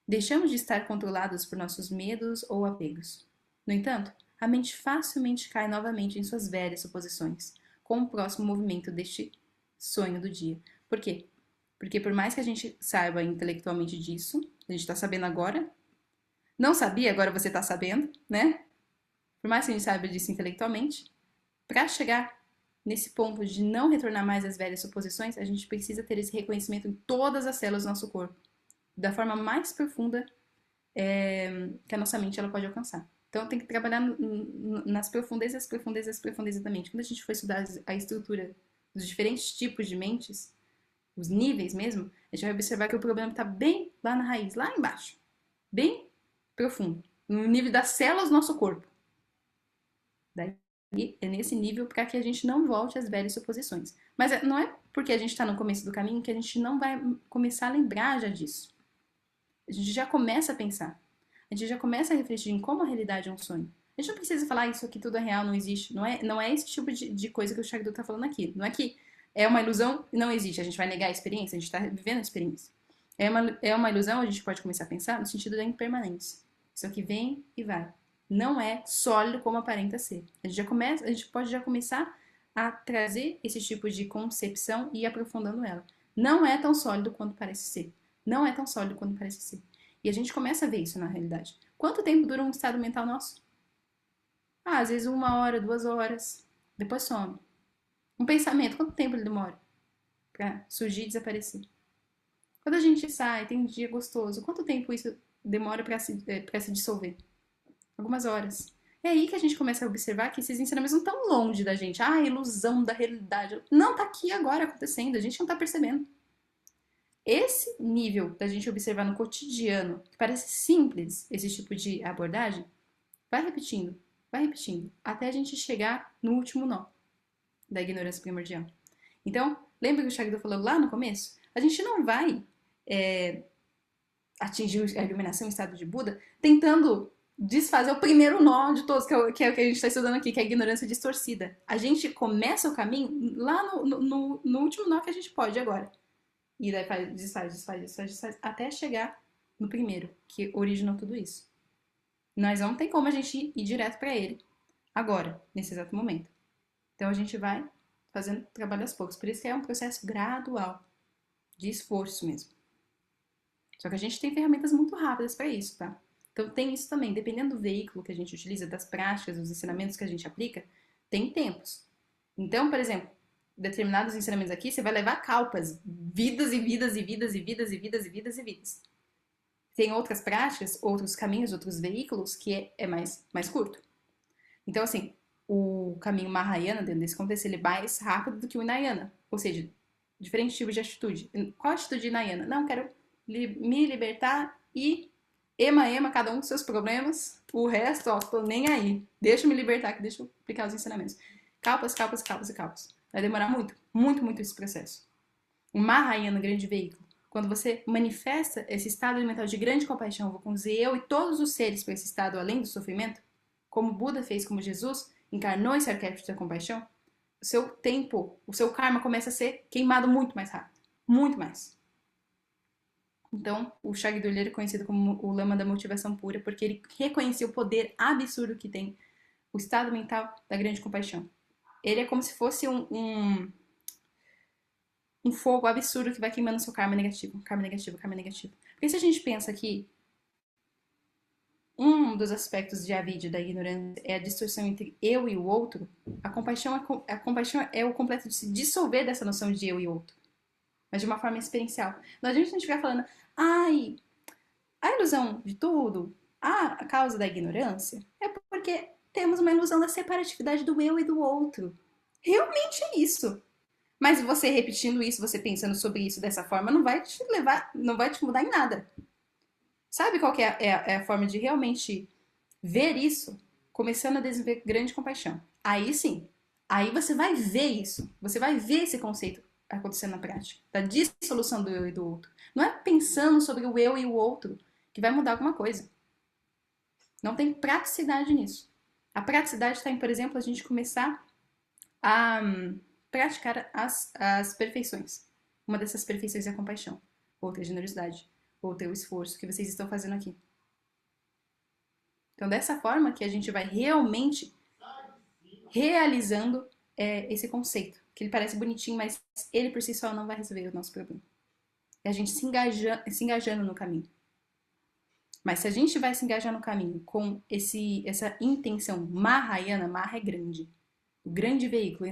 Deixamos de estar controlados por nossos medos ou apegos. No entanto, a mente facilmente cai novamente em suas velhas suposições, com o próximo movimento deste sonho do dia. Por quê? Porque por mais que a gente saiba intelectualmente disso, a gente está sabendo agora, não sabia, agora você está sabendo, né? Por mais que a gente saiba disso intelectualmente, para chegar nesse ponto de não retornar mais às velhas suposições, a gente precisa ter esse reconhecimento em todas as células do nosso corpo, da forma mais profunda que a nossa mente ela pode alcançar. Então tem que trabalhar nas profundezas da mente. Quando a gente for estudar a estrutura dos diferentes tipos de mentes, os níveis mesmo, a gente vai observar que o problema está bem lá na raiz, lá embaixo, bem profundo, no nível das células do nosso corpo. Daí é nesse nível para que a gente não volte às velhas suposições. Mas não é porque a gente está no começo do caminho que a gente não vai começar a lembrar já disso. A gente já começa a pensar. A gente já começa a refletir em como a realidade é um sonho. A gente não precisa falar isso aqui tudo é real, não existe. Não é esse tipo de coisa que o Shagdu está falando aqui. Não é que é uma ilusão e não existe. A gente vai negar a experiência, a gente está vivendo a experiência. É uma ilusão, a gente pode começar a pensar no sentido da impermanência. Isso aqui vem e vai. Não é sólido como aparenta ser. A gente pode já começar a trazer esse tipo de concepção e ir aprofundando ela. Não é tão sólido quanto parece ser. Não é tão sólido quanto parece ser. E a gente começa a ver isso na realidade. Quanto tempo dura um estado mental nosso? Às vezes 1 hora, 2 horas. Depois some. Um pensamento, quanto tempo ele demora para surgir e desaparecer? Quando a gente sai, tem um dia gostoso, quanto tempo isso demora para se dissolver? Algumas horas. É aí que a gente começa a observar que esses ensinamentos não estão longe da gente. Ah, ilusão da realidade. Não, tá aqui agora acontecendo, a gente não tá percebendo. Esse nível da gente observar no cotidiano, que parece simples esse tipo de abordagem, vai repetindo, até a gente chegar no último nó da ignorância primordial. Então, lembra que o Shagdo falou lá no começo? A gente não vai atingir a iluminação em estado de Buda tentando desfazer o primeiro nó de todos, que é o que a gente está estudando aqui, que é a ignorância distorcida. A gente começa o caminho lá no último nó que a gente pode agora. E daí desfaz, até chegar no primeiro, que originou tudo isso. Nós não tem como a gente ir direto para ele agora, nesse exato momento. Então a gente vai fazendo trabalho aos poucos. Por isso que é um processo gradual, de esforço mesmo. Só que a gente tem ferramentas muito rápidas para isso, tá? Então tem isso também, dependendo do veículo que a gente utiliza, das práticas, dos ensinamentos que a gente aplica, tem tempos. Então, por exemplo, determinados ensinamentos aqui, você vai levar calpas, vidas e vidas e vidas e vidas e vidas e vidas e vidas. Tem outras práticas, outros caminhos, outros veículos que é mais curto. Então, assim, o caminho Mahayana, dentro desse contexto, ele é mais rápido do que o Hinayana. Ou seja, diferentes tipos de atitude. Qual a atitude Hinayana? Não, quero me libertar e ema, cada um dos seus problemas. O resto, ó, tô nem aí. Deixa eu me libertar aqui, deixa eu aplicar os ensinamentos. Calpas. Vai demorar muito esse processo. O Mahayana, grande veículo, quando você manifesta esse estado mental de grande compaixão, vou conduzir eu e todos os seres para esse estado além do sofrimento, como Buda fez, como Jesus encarnou esse arquétipo da compaixão, o seu tempo, o seu karma começa a ser queimado muito mais rápido. Muito mais. Então, o Shagdu é conhecido como o Lama da motivação pura, porque ele reconhecia o poder absurdo que tem o estado mental da grande compaixão. Ele é como se fosse um fogo absurdo que vai queimando o seu karma negativo. Porque se a gente pensa que um dos aspectos de avidya, da ignorância, é a distorção entre eu e o outro, a compaixão é o completo de se dissolver dessa noção de eu e outro, mas de uma forma experiencial. Não adianta a gente ficar falando, ai, a ilusão de tudo, a causa da ignorância, é porque temos uma ilusão da separatividade do eu e do outro. Realmente é isso. Mas você repetindo isso, você pensando sobre isso dessa forma, não vai te mudar em nada. Sabe qual que é a forma de realmente ver isso? Começando a desenvolver grande compaixão. Aí sim, aí você vai ver isso. Você vai ver esse conceito acontecendo na prática. Da dissolução do eu e do outro. Não é pensando sobre o eu e o outro que vai mudar alguma coisa. Não tem praticidade nisso. A praticidade está em, por exemplo, a gente começar a praticar as perfeições. Uma dessas perfeições é a compaixão. Outra é a generosidade. Outra é o esforço que vocês estão fazendo aqui. Então, dessa forma que a gente vai realmente realizando esse conceito. Que ele parece bonitinho, mas ele por si só não vai resolver o nosso problema. É a gente se engajando no caminho. Mas se a gente vai se engajar no caminho com essa intenção Mahayana, Maha é grande. O grande veículo,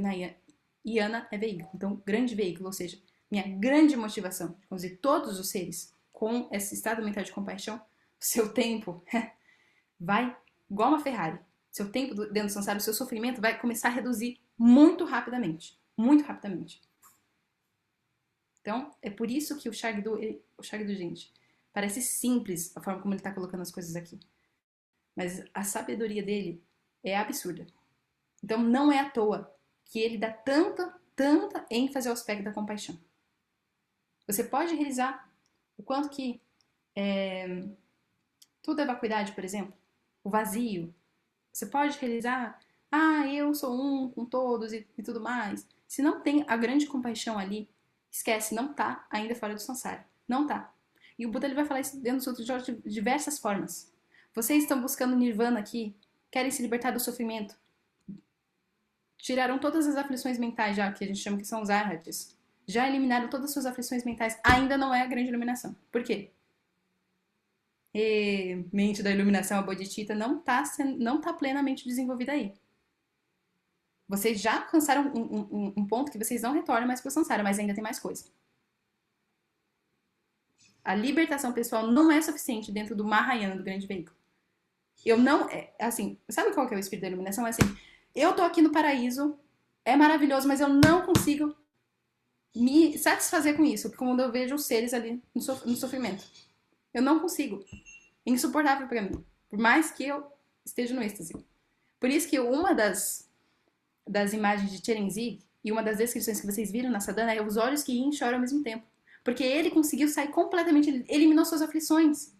Yana é veículo. Então, grande veículo, ou seja, minha grande motivação de conduzir todos os seres com esse estado mental de compaixão, o seu tempo vai igual uma Ferrari. Seu tempo dentro do samsara, o seu sofrimento vai começar a reduzir muito rapidamente. Muito rapidamente. Então, é por isso que o Shagdu, gente, parece simples a forma como ele está colocando as coisas aqui. Mas a sabedoria dele é absurda. Então, não é à toa que ele dá tanta ênfase ao aspecto da compaixão. Você pode realizar o quanto que tudo é vacuidade, por exemplo, o vazio. Você pode realizar, eu sou um com todos e tudo mais. Se não tem a grande compaixão ali, esquece, não tá ainda fora do samsara. Não tá. E o Buda ele vai falar isso dentro dos outros jogos de diversas formas. Vocês estão buscando nirvana aqui, querem se libertar do sofrimento. Tiraram todas as aflições mentais já, que a gente chama que são os arhatas. Já eliminaram todas as suas aflições mentais. Ainda não é a grande iluminação. Por quê? Mente da iluminação, a bodhicitta, não tá plenamente desenvolvida aí. Vocês já alcançaram um ponto que vocês não retornam mais para o samsara, mas ainda tem mais coisa. A libertação pessoal não é suficiente dentro do Mahayana, do grande veículo. Eu não, assim, sabe qual que é o espírito da iluminação? É assim, eu tô aqui no paraíso, é maravilhoso, mas eu não consigo me satisfazer com isso, quando eu vejo os seres ali no sofrimento. Eu não consigo. É insuportável para mim. Por mais que eu esteja no êxtase. Por isso que uma das imagens de Cherenzig e uma das descrições que vocês viram na sadhana é os olhos que riem e choram ao mesmo tempo. Porque ele conseguiu sair completamente, ele eliminou suas aflições.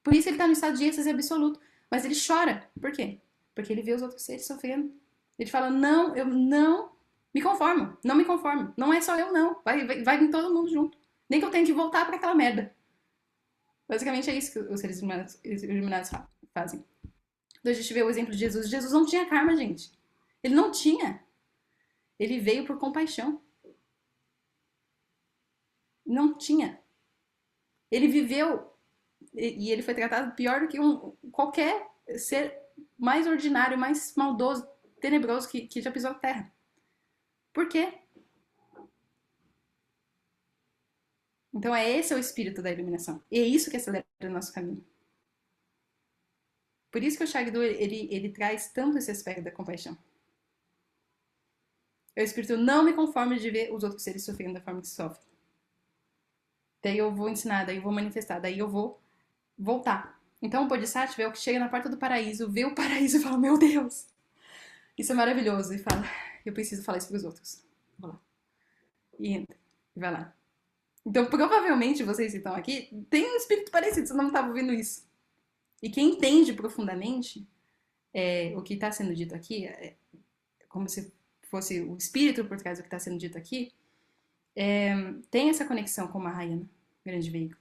Por isso ele está no estado de êxtase absoluto. Mas ele chora. Por quê? Porque ele vê os outros seres sofrendo. Ele fala, não, eu não me conformo. Não me conformo. Não é só eu, não. Vai vir todo mundo junto. Nem que eu tenha que voltar para aquela merda. Basicamente é isso que os seres iluminados fazem. Então a gente vê o exemplo de Jesus. Jesus não tinha karma, gente. Ele não tinha. Ele veio por compaixão. Não tinha. Ele viveu e ele foi tratado pior do que qualquer ser mais ordinário, mais maldoso, tenebroso que já pisou a terra. Por quê? Então esse é o espírito da iluminação. E é isso que acelera o nosso caminho. Por isso que o Shagdu, ele traz tanto esse aspecto da compaixão. É o espírito não me conforme de ver os outros seres sofrendo da forma que sofrem. Daí eu vou ensinar, daí eu vou manifestar, daí eu vou voltar. Então o Bodhisattva é o que chega na porta do paraíso, vê o paraíso e fala, meu Deus, isso é maravilhoso. E fala, eu preciso falar isso para os outros. Vou lá. E entra. E vai lá. Então provavelmente vocês que estão aqui têm um espírito parecido, você não estava ouvindo isso. E quem entende profundamente o que está sendo dito aqui, como se fosse o espírito por trás do que está sendo dito aqui, tem essa conexão com o Mahayana, grande veículo.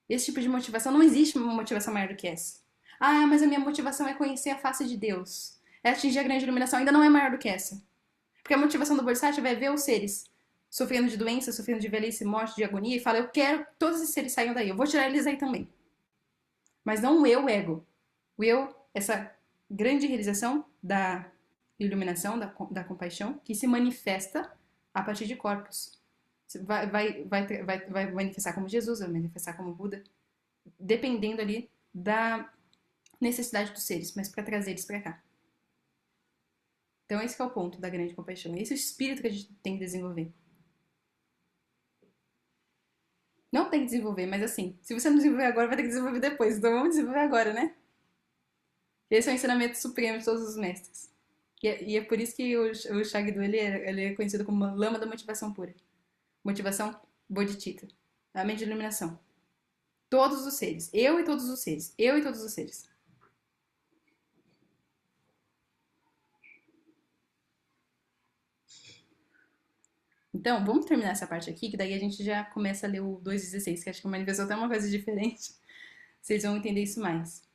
Esse tipo de motivação, não existe uma motivação maior do que essa. Ah, mas a minha motivação é conhecer a face de Deus. É atingir a grande iluminação, ainda não é maior do que essa. Porque a motivação do Bodhisattva é ver os seres sofrendo de doença, sofrendo de velhice, morte, de agonia, e fala, eu quero que todos esses seres saiam daí, eu vou tirar eles aí também. Mas não o eu, o ego. O eu, essa grande realização da iluminação, da compaixão, que se manifesta a partir de corpos. Vai manifestar como Jesus, vai manifestar como Buda, dependendo ali da necessidade dos seres, mas para trazer eles para cá. Então esse é o ponto da grande compaixão. Esse é o espírito que a gente tem que desenvolver. Não tem que desenvolver, mas assim, se você não desenvolver agora, vai ter que desenvolver depois. Então vamos desenvolver agora, né? Esse é o ensinamento supremo de todos os mestres. E é por isso que o Shagdu, ele é conhecido como lama da motivação pura. Motivação bodhicitta. A mente de iluminação. Todos os seres. Eu e todos os seres. Eu e todos os seres. Então, vamos terminar essa parte aqui, que daí a gente já começa a ler o 2,16, que acho que manifestou até uma coisa diferente. Vocês vão entender isso mais.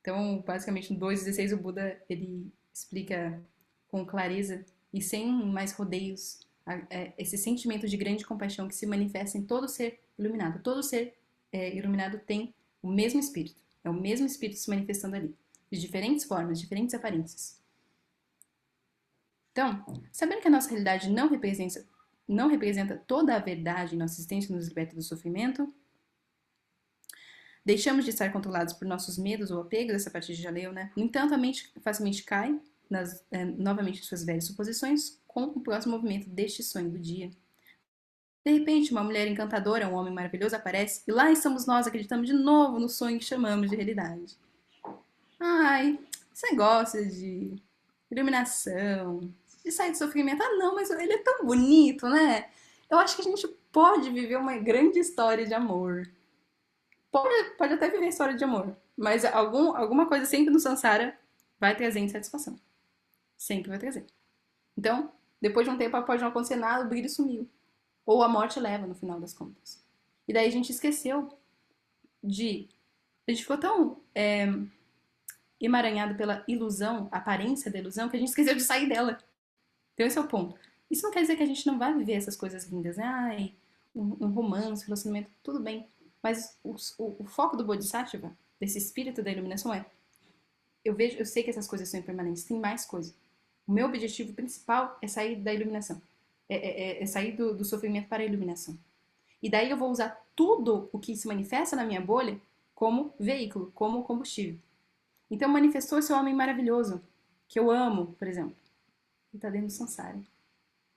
Então, basicamente, no 2,16 o Buda, ele explica com clareza e sem mais rodeios esse sentimento de grande compaixão que se manifesta em todo ser iluminado. Todo ser iluminado tem o mesmo espírito. É o mesmo espírito se manifestando ali. De diferentes formas, diferentes aparências. Então, sabendo que a nossa realidade não representa toda a verdade em nossa existência que nos liberta do sofrimento, deixamos de estar controlados por nossos medos ou apegos, essa parte já leu, né? No entanto, a mente facilmente cai novamente em suas velhas suposições com o próximo movimento deste sonho do dia. De repente, uma mulher encantadora, um homem maravilhoso aparece e lá estamos nós acreditando de novo no sonho que chamamos de realidade. Ai, esse negócio de iluminação, de sair do sofrimento. Ah, não, mas ele é tão bonito, né? Eu acho que a gente pode viver uma grande história de amor. Pode até viver história de amor, mas alguma coisa sempre no Sansara vai trazer insatisfação. Sempre vai trazer. Então, depois de um tempo pode não acontecer nada, o brilho sumiu. Ou a morte leva no final das contas. E daí a gente esqueceu de... A gente ficou tão emaranhado pela ilusão, a aparência da ilusão, que a gente esqueceu de sair dela. Então esse é o ponto. Isso não quer dizer que a gente não vai viver essas coisas lindas, né? Ai, um romance, um relacionamento, tudo bem. Mas o foco do Bodhisattva, desse espírito da iluminação eu sei que essas coisas são impermanentes, tem mais coisa. O meu objetivo principal é sair da iluminação. É sair do sofrimento para a iluminação. E daí eu vou usar tudo o que se manifesta na minha bolha como veículo, como combustível. Então manifestou esse homem maravilhoso, que eu amo, por exemplo. Ele está dentro do samsara.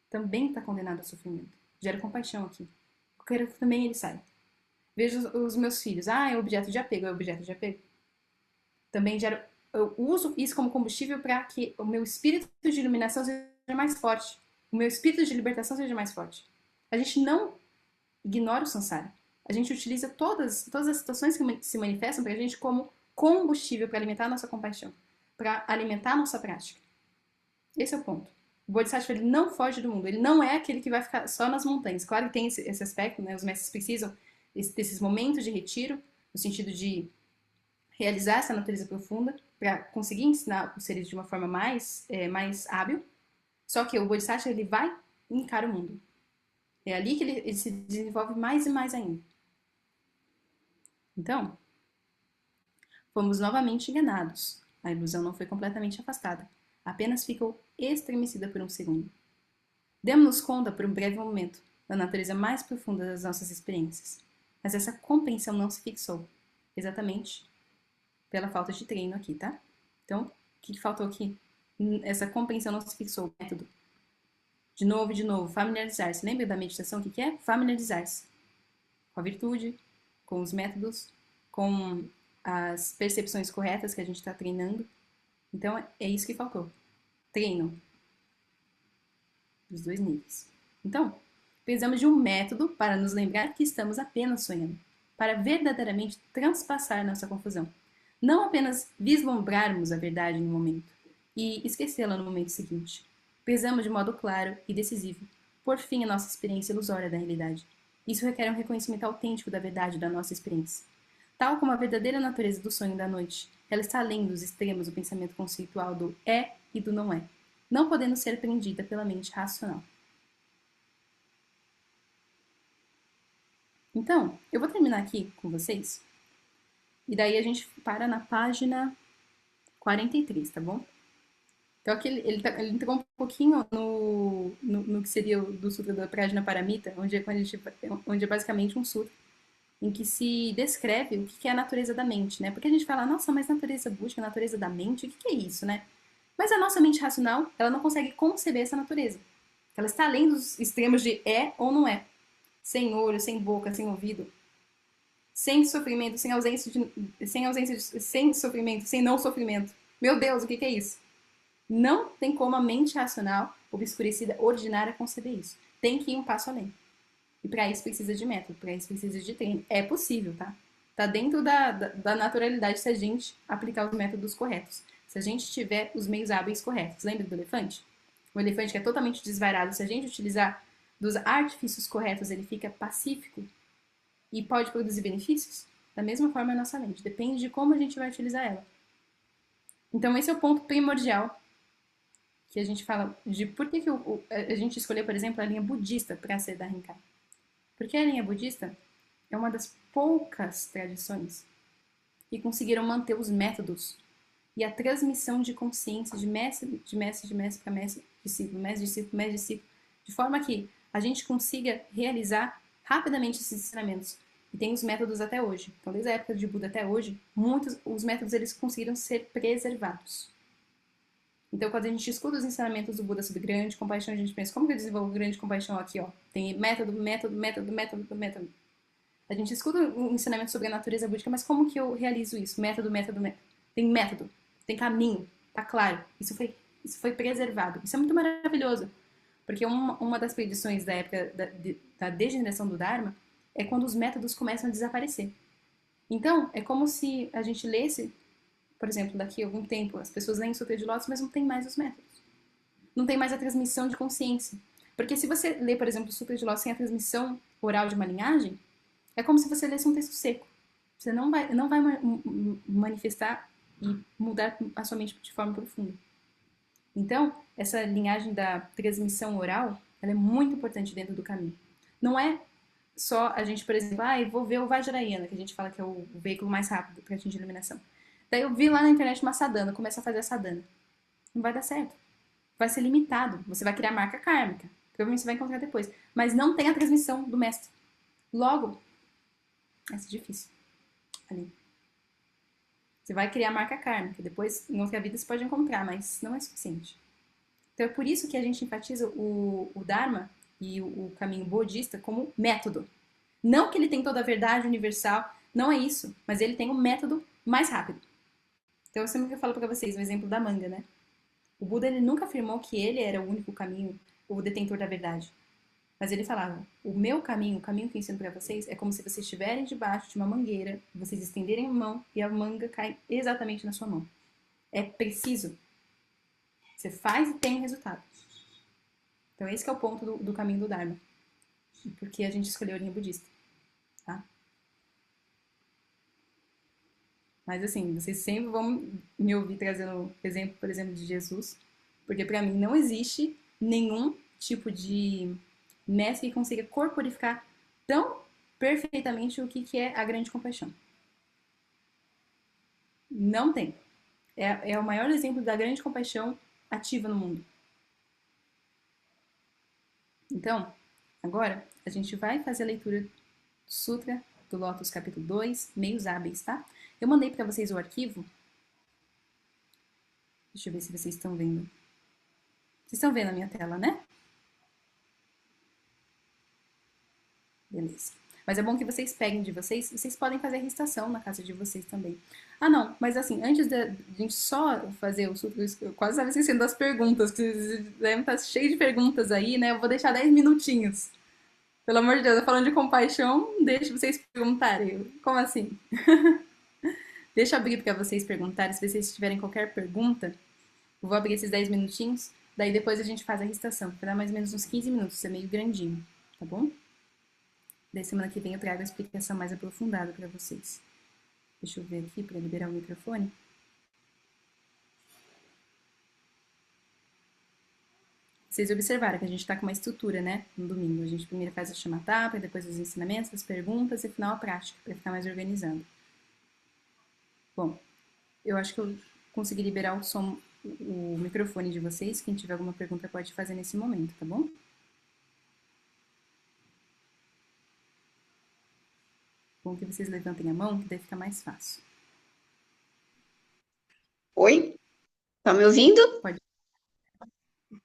Também está condenado ao sofrimento. Gera compaixão aqui. Eu quero que também ele saia. Vejo os meus filhos. Ah, é objeto de apego, é objeto de apego. Também gero. Eu uso isso como combustível para que o meu espírito de iluminação seja mais forte. O meu espírito de libertação seja mais forte. A gente não ignora o samsara. A gente utiliza todas as situações que se manifestam para a gente como combustível para alimentar a nossa compaixão, para alimentar a nossa prática. Esse é o ponto. O Bodhisattva ele não foge do mundo, ele não é aquele que vai ficar só nas montanhas. Claro que tem esse aspecto, né? Os mestres precisam desses momentos de retiro, no sentido de realizar essa natureza profunda, para conseguir ensinar os seres de uma forma mais hábil. Só que o Bodhisattva ele vai e encara o mundo. É ali que ele se desenvolve mais e mais ainda. Então, fomos novamente enganados. A ilusão não foi completamente afastada, apenas ficou estremecida por um segundo. Demos-nos conta por um breve momento da natureza mais profunda das nossas experiências, mas essa compreensão não se fixou, exatamente pela falta de treino aqui, tá? Então, o que faltou aqui? Essa compreensão não se fixou, o método. De novo, familiarizar-se. Lembra da meditação? O que é? Familiarizar-se com a virtude, com os métodos, com as percepções corretas que a gente está treinando. Então, é isso que faltou. Treino. Dos dois níveis. Então, precisamos de um método para nos lembrar que estamos apenas sonhando, para verdadeiramente transpassar nossa confusão. Não apenas vislumbrarmos a verdade no momento e esquecê-la no momento seguinte. Precisamos de modo claro e decisivo por fim a nossa experiência ilusória da realidade. Isso requer um reconhecimento autêntico da verdade da nossa experiência. Tal como a verdadeira natureza do sonho da noite, ela está além dos extremos do pensamento conceitual do é e do não é, não podendo ser apreendida pela mente racional. Então, eu vou terminar aqui com vocês, e daí a gente para na página 43, tá bom? Então aqui ele entrou um pouquinho no que seria do Sutra da Prajna Paramita, onde é basicamente um sutra em que se descreve o que é a natureza da mente, né? Porque a gente fala, nossa, mas natureza búdica, natureza da mente, o que é isso, né? Mas a nossa mente racional, ela não consegue conceber essa natureza. Ela está além dos extremos de é ou não é. Sem olho, sem boca, sem ouvido, sem sofrimento, sem sofrimento, sem não sofrimento. Meu Deus, o que é isso? Não tem como a mente racional, obscurecida, ordinária, conceber isso. Tem que ir um passo além. E para isso precisa de método, para isso precisa de treino. É possível, tá? Tá dentro da naturalidade se a gente aplicar os métodos corretos. Se a gente tiver os meios hábeis corretos. Lembra do elefante? O elefante que é totalmente desvairado, se a gente utilizar dos artifícios corretos, ele fica pacífico e pode produzir benefícios? Da mesma forma a nossa mente. Depende de como a gente vai utilizar ela. Então esse é o ponto primordial que a gente fala de por que a gente escolheu, por exemplo, a linha budista para ser da Rinkai. Porque a linha budista é uma das poucas tradições que conseguiram manter os métodos e a transmissão de consciência de mestre para mestre, discípulo, mestre, discípulo, de forma que a gente consiga realizar rapidamente esses ensinamentos. E tem os métodos até hoje. Então, desde a época de Buda até hoje, os métodos eles conseguiram ser preservados. Então, quando a gente escuta os ensinamentos do Buda sobre grande compaixão, a gente pensa, como que eu desenvolvo grande compaixão aqui, ó? Tem método. A gente escuta um ensinamento sobre a natureza búdica, mas como que eu realizo isso? Método. Tem método, tem caminho, tá claro. Isso foi preservado. Isso é muito maravilhoso. Porque uma das predições da época da degeneração do Dharma é quando os métodos começam a desaparecer. Então, é como se a gente lesse, por exemplo, daqui a algum tempo, as pessoas leem o Sutra de Lótus, mas não tem mais os métodos. Não tem mais a transmissão de consciência. Porque se você lê, por exemplo, o Sutra de Lótus sem a transmissão oral de uma linhagem, é como se você lesse um texto seco. Você não vai manifestar e mudar a sua mente de forma profunda. Então, essa linhagem da transmissão oral, ela é muito importante dentro do caminho. Não é só a gente, por exemplo, vou ver o Vajrayana, que a gente fala que é o veículo mais rápido para atingir a iluminação. Daí eu vi lá na internet uma sadhana, começa a fazer a sadhana. Não vai dar certo. Vai ser limitado. Você vai criar marca kármica. Provavelmente você vai encontrar depois. Mas não tem a transmissão do mestre. Logo, vai ser difícil ali. Você vai criar marca kármica, depois em outra vida você pode encontrar, mas não é suficiente. Então é por isso que a gente enfatiza o Dharma e o caminho budista como método. Não que ele tem toda a verdade universal, não é isso, mas ele tem um método mais rápido. Então eu sempre falo para vocês o exemplo da manga, né? O Buda ele nunca afirmou que ele era o único caminho, o detentor da verdade. Mas ele falava: o meu caminho, o caminho que eu ensino para vocês, é como se vocês estiverem debaixo de uma mangueira, vocês estenderem a mão e a manga cai exatamente na sua mão. É preciso. Você faz e tem o resultado. Então esse é o ponto do caminho do Dharma. Porque a gente escolheu a linha budista. Tá? Mas assim, vocês sempre vão me ouvir trazendo exemplo, por exemplo, de Jesus. Porque para mim não existe nenhum tipo de mestre que consiga corporificar tão perfeitamente o que é a grande compaixão. Não tem. É o maior exemplo da grande compaixão ativa no mundo. Então, agora a gente vai fazer a leitura do Sutra do Lótus capítulo 2, meios hábeis, tá? Eu mandei para vocês o arquivo. Deixa eu ver se vocês estão vendo. Vocês estão vendo a minha tela, né? Beleza. Mas é bom que vocês peguem de vocês, vocês podem fazer a recitação na casa de vocês também. Ah, não, mas assim, antes de a gente só fazer o Sutra, eu quase estava esquecendo das perguntas, que vocês devem estar cheio de perguntas aí, né? Eu vou deixar 10 minutinhos. Pelo amor de Deus, eu falando de compaixão, deixa vocês perguntarem. Como assim? Deixa eu abrir para vocês perguntarem, se vocês tiverem qualquer pergunta, eu vou abrir esses 10 minutinhos, daí depois a gente faz a recitação, vai dar mais ou menos uns 15 minutos, isso é meio grandinho, tá bom? Daí semana que vem eu trago a explicação mais aprofundada para vocês. Deixa eu ver aqui para liberar o microfone. Vocês observaram que a gente está com uma estrutura, né? No domingo. A gente primeiro faz a chama-tapa, depois os ensinamentos, as perguntas e final a prática, para ficar mais organizado. Bom, eu acho que eu consegui liberar o som, o microfone de vocês. Quem tiver alguma pergunta pode fazer nesse momento, tá bom? Bom que vocês levantem a mão, que daí fica mais fácil. Oi? Tá me ouvindo? Pode.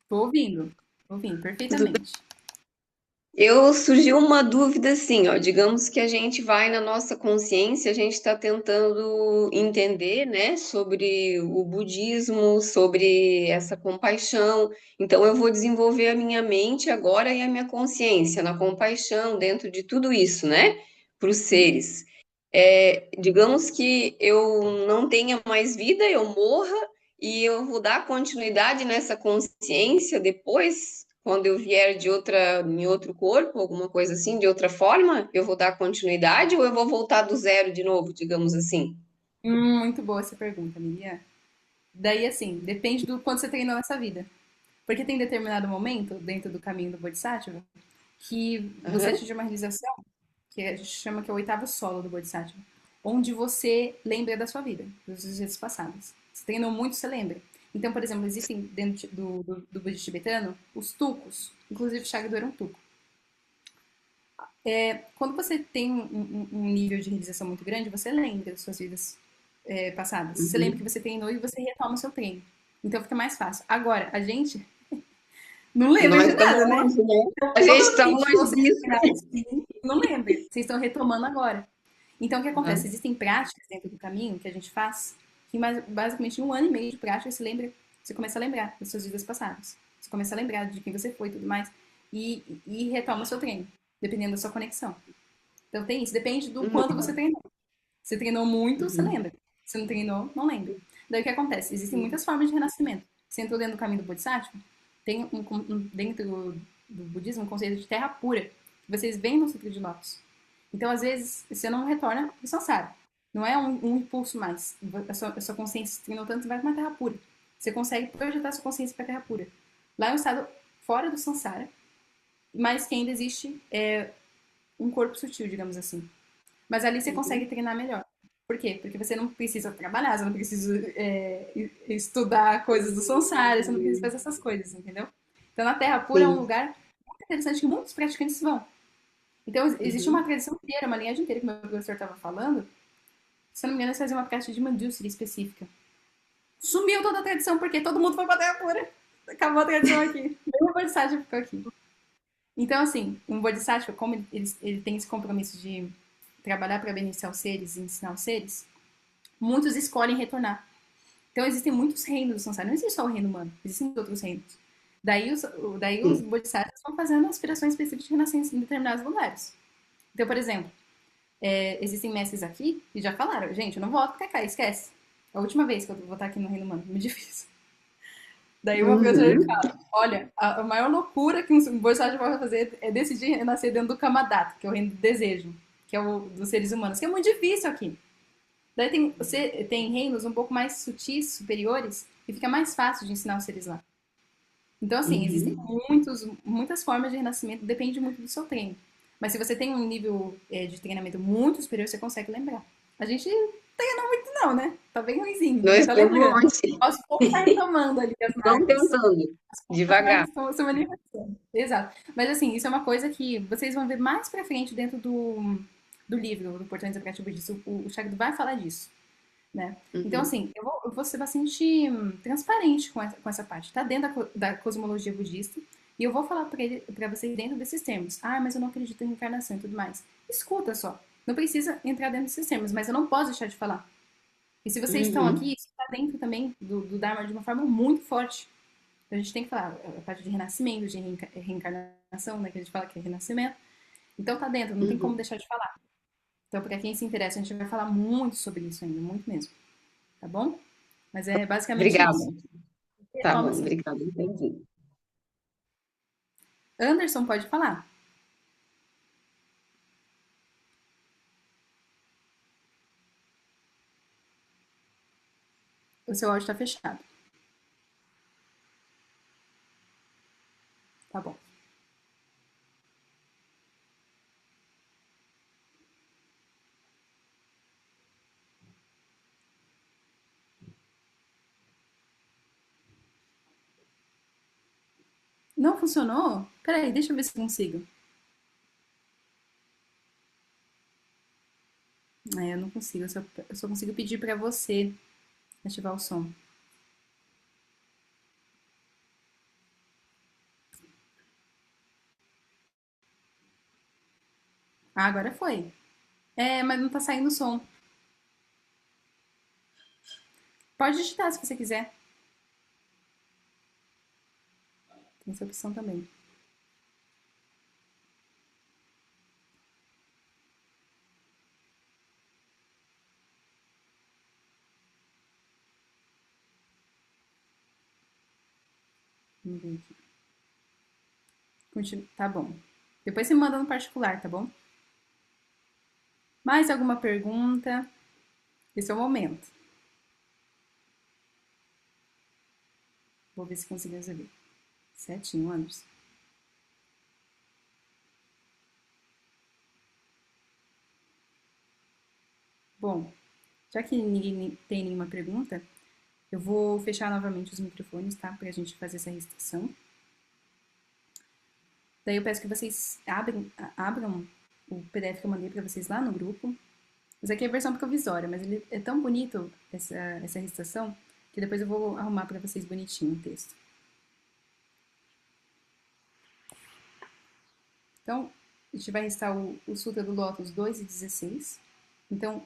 Tô ouvindo Tudo bem? perfeitamente. Eu surgiu uma dúvida assim, ó, digamos que a gente vai na nossa consciência, a gente está tentando entender, né, sobre o budismo, sobre essa compaixão. Então eu vou desenvolver a minha mente agora e a minha consciência na compaixão dentro de tudo isso, né, para os Uhum. seres. Digamos que eu não tenha mais vida, eu morra e eu vou dar continuidade nessa consciência depois, quando eu vier de outra, em outro corpo, alguma coisa assim, de outra forma, eu vou dar continuidade ou eu vou voltar do zero de novo, digamos assim? Muito boa essa pergunta, Miriam. Daí, assim, depende do quanto você treinou nessa vida. Porque tem determinado momento, dentro do caminho do Bodhisattva, que você Aham. atinge uma realização, que a gente chama que é o oitavo solo do Bodhisattva, onde você lembra da sua vida, dos dias passados. Você treinou muito, você lembra. Então, por exemplo, existem dentro do budismo tibetano os tucos, inclusive o Shagdu era um tuco. Quando você tem um nível de realização muito grande, você lembra das suas vidas passadas. Você lembra que Uhum. você treinou e você retoma o seu treino. Então fica mais fácil. Agora, a gente não lembra Nós de estamos nada, né? longe, né? Então, A gente está provavelmente longe vocês disso. treinaram assim, não lembra. Vocês estão retomando agora. Então, o que acontece? Aham. Existem práticas dentro do caminho que a gente faz que basicamente em 1 ano e meio de prática você lembra, você começa a lembrar das suas vidas passadas. Você começa a lembrar de quem você foi e tudo mais. E retoma o seu treino, dependendo da sua conexão. Então tem isso, depende do quanto você Uhum. treinou. Se treinou muito, você Uhum. lembra. Se não treinou, não lembra. Daí o que acontece? Existem muitas formas de renascimento. Você entrou dentro do caminho do Bodhisattva, tem dentro do budismo um conceito de terra pura, que vocês veem no Sutra de Lotus. Então, às vezes, você não retorna para o samsara. Não é um impulso mais. A sua consciência se treinou tanto, você vai para uma terra pura. Você consegue projetar sua consciência para a terra pura. Lá é um estado fora do samsara, mas que ainda existe um corpo sutil, digamos assim. Mas ali você consegue Uhum. treinar melhor. Por quê? Porque você não precisa trabalhar, você não precisa estudar coisas do samsara, você não precisa fazer essas coisas, entendeu? Então, na Terra Pura é um Sim. lugar muito interessante que muitos praticantes vão. Então, existe Uhum. uma tradição inteira, uma linhagem inteira que o meu professor estava falando. Se eu não me engano, eles faziam uma prática de Manjusri específica. Sumiu toda a tradição, porque todo mundo foi pra Terra Pura. Acabou a tradição aqui. Nenhum Bodhisattva ficou aqui. Então, assim, um Bodhisattva, como ele tem esse compromisso de trabalhar para beneficiar os seres e ensinar os seres, muitos escolhem retornar. Então, existem muitos reinos do samsara. Não existe só o reino humano, existem outros reinos. Daí os Sim. bodhisattvas vão fazendo aspirações específicas de renascença em determinados lugares. Então, por exemplo, existem mestres aqui que já falaram, gente, eu não volto pra cá, esquece. É a última vez que eu vou estar aqui no reino humano, muito difícil. Daí uma professora Uhum. fala, olha, a maior loucura que um bodhisattva pode fazer é decidir renascer dentro do Kamadatta, que é o reino do desejo, que é o dos seres humanos, que é muito difícil aqui. Daí tem reinos um pouco mais sutis, superiores, e fica mais fácil de ensinar os seres lá. Então, assim, existem Uhum. muitas formas de renascimento, depende muito do seu treino. Mas se você tem um nível de treinamento muito superior, você consegue lembrar. A gente treina muito não, né? Tá bem ruimzinho, mas Nós tá temos um lembrando. monte. Aos poucos tá retomando ali as Vamos marcas. tentando, As poucas devagar. marcas estão manifestando. Exato. Mas assim, isso é uma coisa que vocês vão ver mais pra frente dentro do livro, do Portões da Prática Budista. O Shagdu vai falar disso, né? Então, Uhum. assim, eu vou ser bastante transparente com essa parte. Tá dentro da cosmologia budista. E eu vou falar para vocês dentro desses termos. Ah, mas eu não acredito em reencarnação e tudo mais. Escuta só. Não precisa entrar dentro desses termos, mas eu não posso deixar de falar. E se vocês estão Uhum. aqui, isso está dentro também do Dharma de uma forma muito forte. Então, a gente tem que falar a parte de renascimento, de reencarnação, né? Que a gente fala que é renascimento. Então tá dentro, não tem como Uhum. deixar de falar. Então, para quem se interessa, a gente vai falar muito sobre isso ainda, muito mesmo. Tá bom? Mas é basicamente Obrigada. isso. Tá Retoma bom, assim. obrigada, entendi. Anderson, pode falar. O seu áudio está fechado. Tá bom. Não funcionou? Peraí, deixa eu ver se eu consigo. Eu não consigo. Eu só consigo pedir para você ativar o som. Ah, agora foi. Mas não tá saindo o som. Pode digitar se você quiser. Tem essa opção também. Vamos ver aqui. Tá bom. Depois você me manda no particular, tá bom? Mais alguma pergunta? Esse é o momento. Vou ver se consigo resolver. Certinho, Anderson. Bom, já que ninguém tem nenhuma pergunta, eu vou fechar novamente os microfones, tá? Pra gente fazer essa restrição. Daí eu peço que vocês abram o PDF que eu mandei para vocês lá no grupo. Isso aqui é a versão provisória, mas ele é tão bonito, essa recitação, que depois eu vou arrumar para vocês bonitinho o texto. Então, a gente vai recitar o Sutra do Lótus 2 e 16. Então,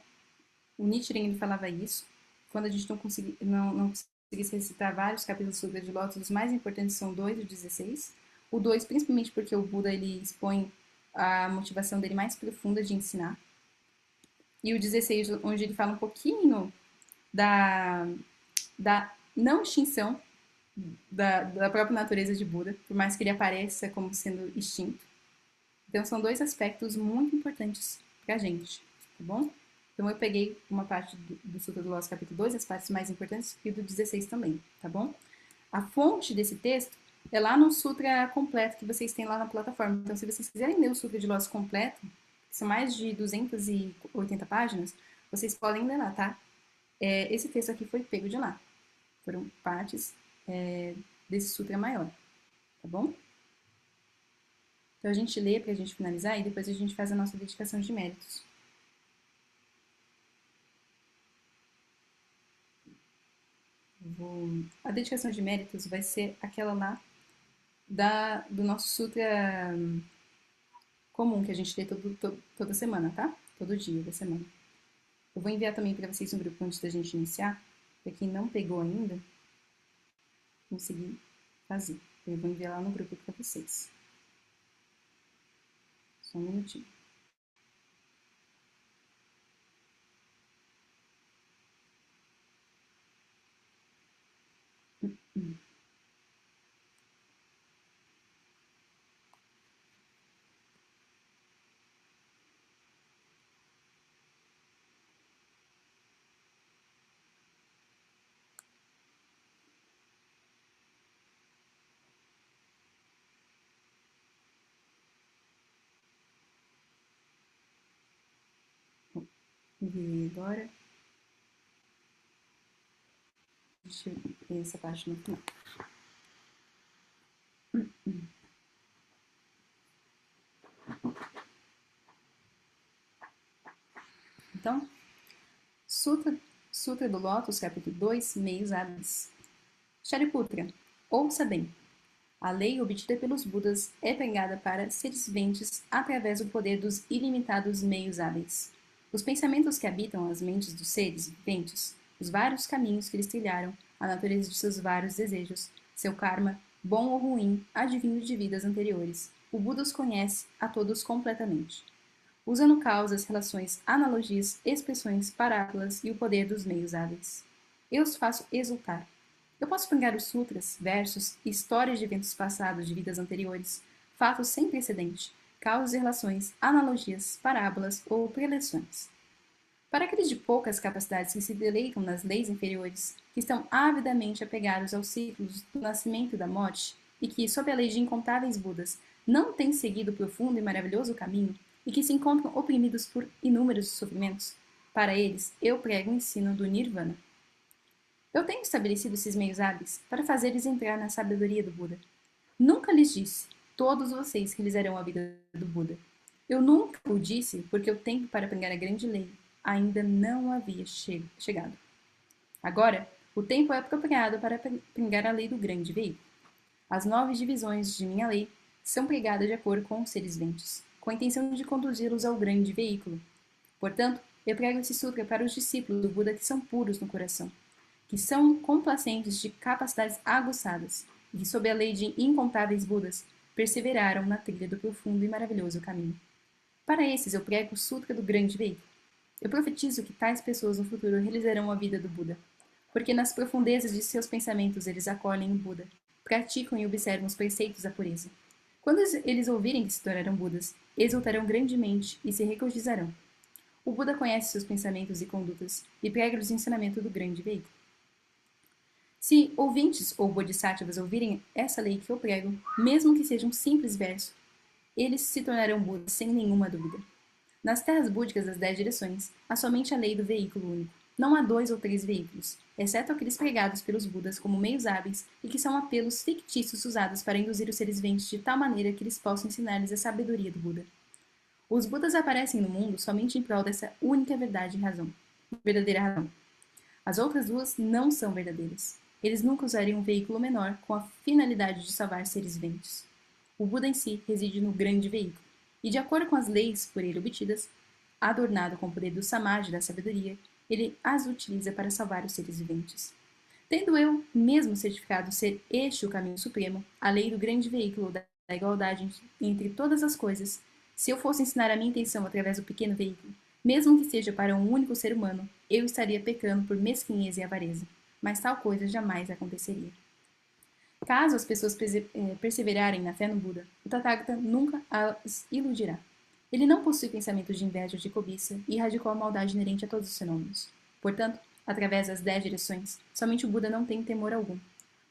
o Nichiren ele falava isso. Quando a gente não conseguisse recitar vários capítulos do Sutra de Lótus, os mais importantes são o 2 e o 16. O 2, principalmente porque o Buda ele expõe a motivação dele mais profunda de ensinar. E o 16, onde ele fala um pouquinho da, da não extinção da própria natureza de Buda, por mais que ele apareça como sendo extinto. Então, são dois aspectos muito importantes pra gente, tá bom? Então, eu peguei uma parte do Sutra do Lotus, capítulo 2, as partes mais importantes, e do 16 também, tá bom? A fonte desse texto é lá no Sutra completo que vocês têm lá na plataforma. Então, se vocês quiserem ler o Sutra de Lotus completo, que são mais de 280 páginas, vocês podem ler lá, tá? Esse texto aqui foi pego de lá. Foram partes desse sutra maior, tá bom? Então a gente lê para a gente finalizar e depois a gente faz a nossa dedicação de méritos. A dedicação de méritos vai ser aquela lá do nosso sutra comum que a gente lê toda semana, tá? Todo dia da semana. Eu vou enviar também para vocês um grupo antes da gente iniciar, para quem não pegou ainda, conseguir fazer. Eu vou enviar lá no grupo para vocês. Só um minutinho. Enviei agora. Deixa eu ver essa parte no final. Então, Sutra do Lótus, capítulo 2, meios hábeis. Shariputra, ouça bem. A lei obtida pelos Budas é pregada para seres viventes através do poder dos ilimitados meios hábeis. Os pensamentos que habitam as mentes dos seres viventes, os vários caminhos que eles trilharam, a natureza de seus vários desejos, seu karma, bom ou ruim, advindo de vidas anteriores. O Buda os conhece a todos completamente, usando causas, relações, analogias, expressões, parábolas e o poder dos meios hábeis. Eu os faço exultar. Eu posso pegar os sutras, versos, histórias de eventos passados de vidas anteriores, fatos sem precedente, causas e relações, analogias, parábolas ou preleções. Para aqueles de poucas capacidades que se deleitam nas leis inferiores, que estão avidamente apegados aos ciclos do nascimento e da morte, e que, sob a lei de incontáveis Budas, não têm seguido o profundo e maravilhoso caminho, e que se encontram oprimidos por inúmeros sofrimentos, para eles eu prego o ensino do Nirvana. Eu tenho estabelecido esses meios hábeis para fazer eles entrar na sabedoria do Buda. Nunca lhes disse, todos vocês realizarão a vida do Buda. Eu nunca o disse porque o tempo para pregar a grande lei ainda não havia chegado. Agora, o tempo é apropriado para pregar a lei do grande veículo. As 9 divisões de minha lei são pregadas de acordo com os seres viventes, com a intenção de conduzi-los ao grande veículo. Portanto, eu prego esse sutra para os discípulos do Buda que são puros no coração, que são complacentes de capacidades aguçadas e que, sob a lei de incontáveis Budas, perseveraram na trilha do profundo e maravilhoso caminho. Para esses, eu prego o Sutra do Grande Veículo. Eu profetizo que tais pessoas no futuro realizarão a vida do Buda, porque nas profundezas de seus pensamentos eles acolhem o Buda, praticam e observam os preceitos da pureza. Quando eles ouvirem que se tornarão Budas, exultarão grandemente e se regozijarão. O Buda conhece seus pensamentos e condutas e prega-lhes o ensinamento do grande veículo. Se ouvintes ou bodhisattvas ouvirem essa lei que eu prego, mesmo que seja um simples verso, eles se tornarão Budas sem nenhuma dúvida. Nas terras búdicas das 10 direções, há somente a lei do veículo único. Não há 2 ou 3 veículos, exceto aqueles pregados pelos Budas como meios hábeis e que são apelos fictícios usados para induzir os seres viventes de tal maneira que eles possam ensinar-lhes a sabedoria do Buda. Os Budas aparecem no mundo somente em prol dessa única verdade e razão, verdadeira razão. As outras duas não são verdadeiras. Eles nunca usariam um veículo menor com a finalidade de salvar seres viventes. O Buda em si reside no grande veículo, e de acordo com as leis por ele obtidas, adornado com o poder do samadhi da sabedoria, ele as utiliza para salvar os seres viventes. Tendo eu mesmo certificado ser este o caminho supremo, a lei do grande veículo da igualdade entre todas as coisas, se eu fosse ensinar a minha intenção através do pequeno veículo, mesmo que seja para um único ser humano, eu estaria pecando por mesquinhez e avareza, mas tal coisa jamais aconteceria. Caso as pessoas perseverarem na fé no Buda, o Tathagata nunca as iludirá. Ele não possui pensamentos de inveja ou de cobiça e erradicou a maldade inerente a todos os fenômenos. Portanto, através das 10 direções, somente o Buda não tem temor algum.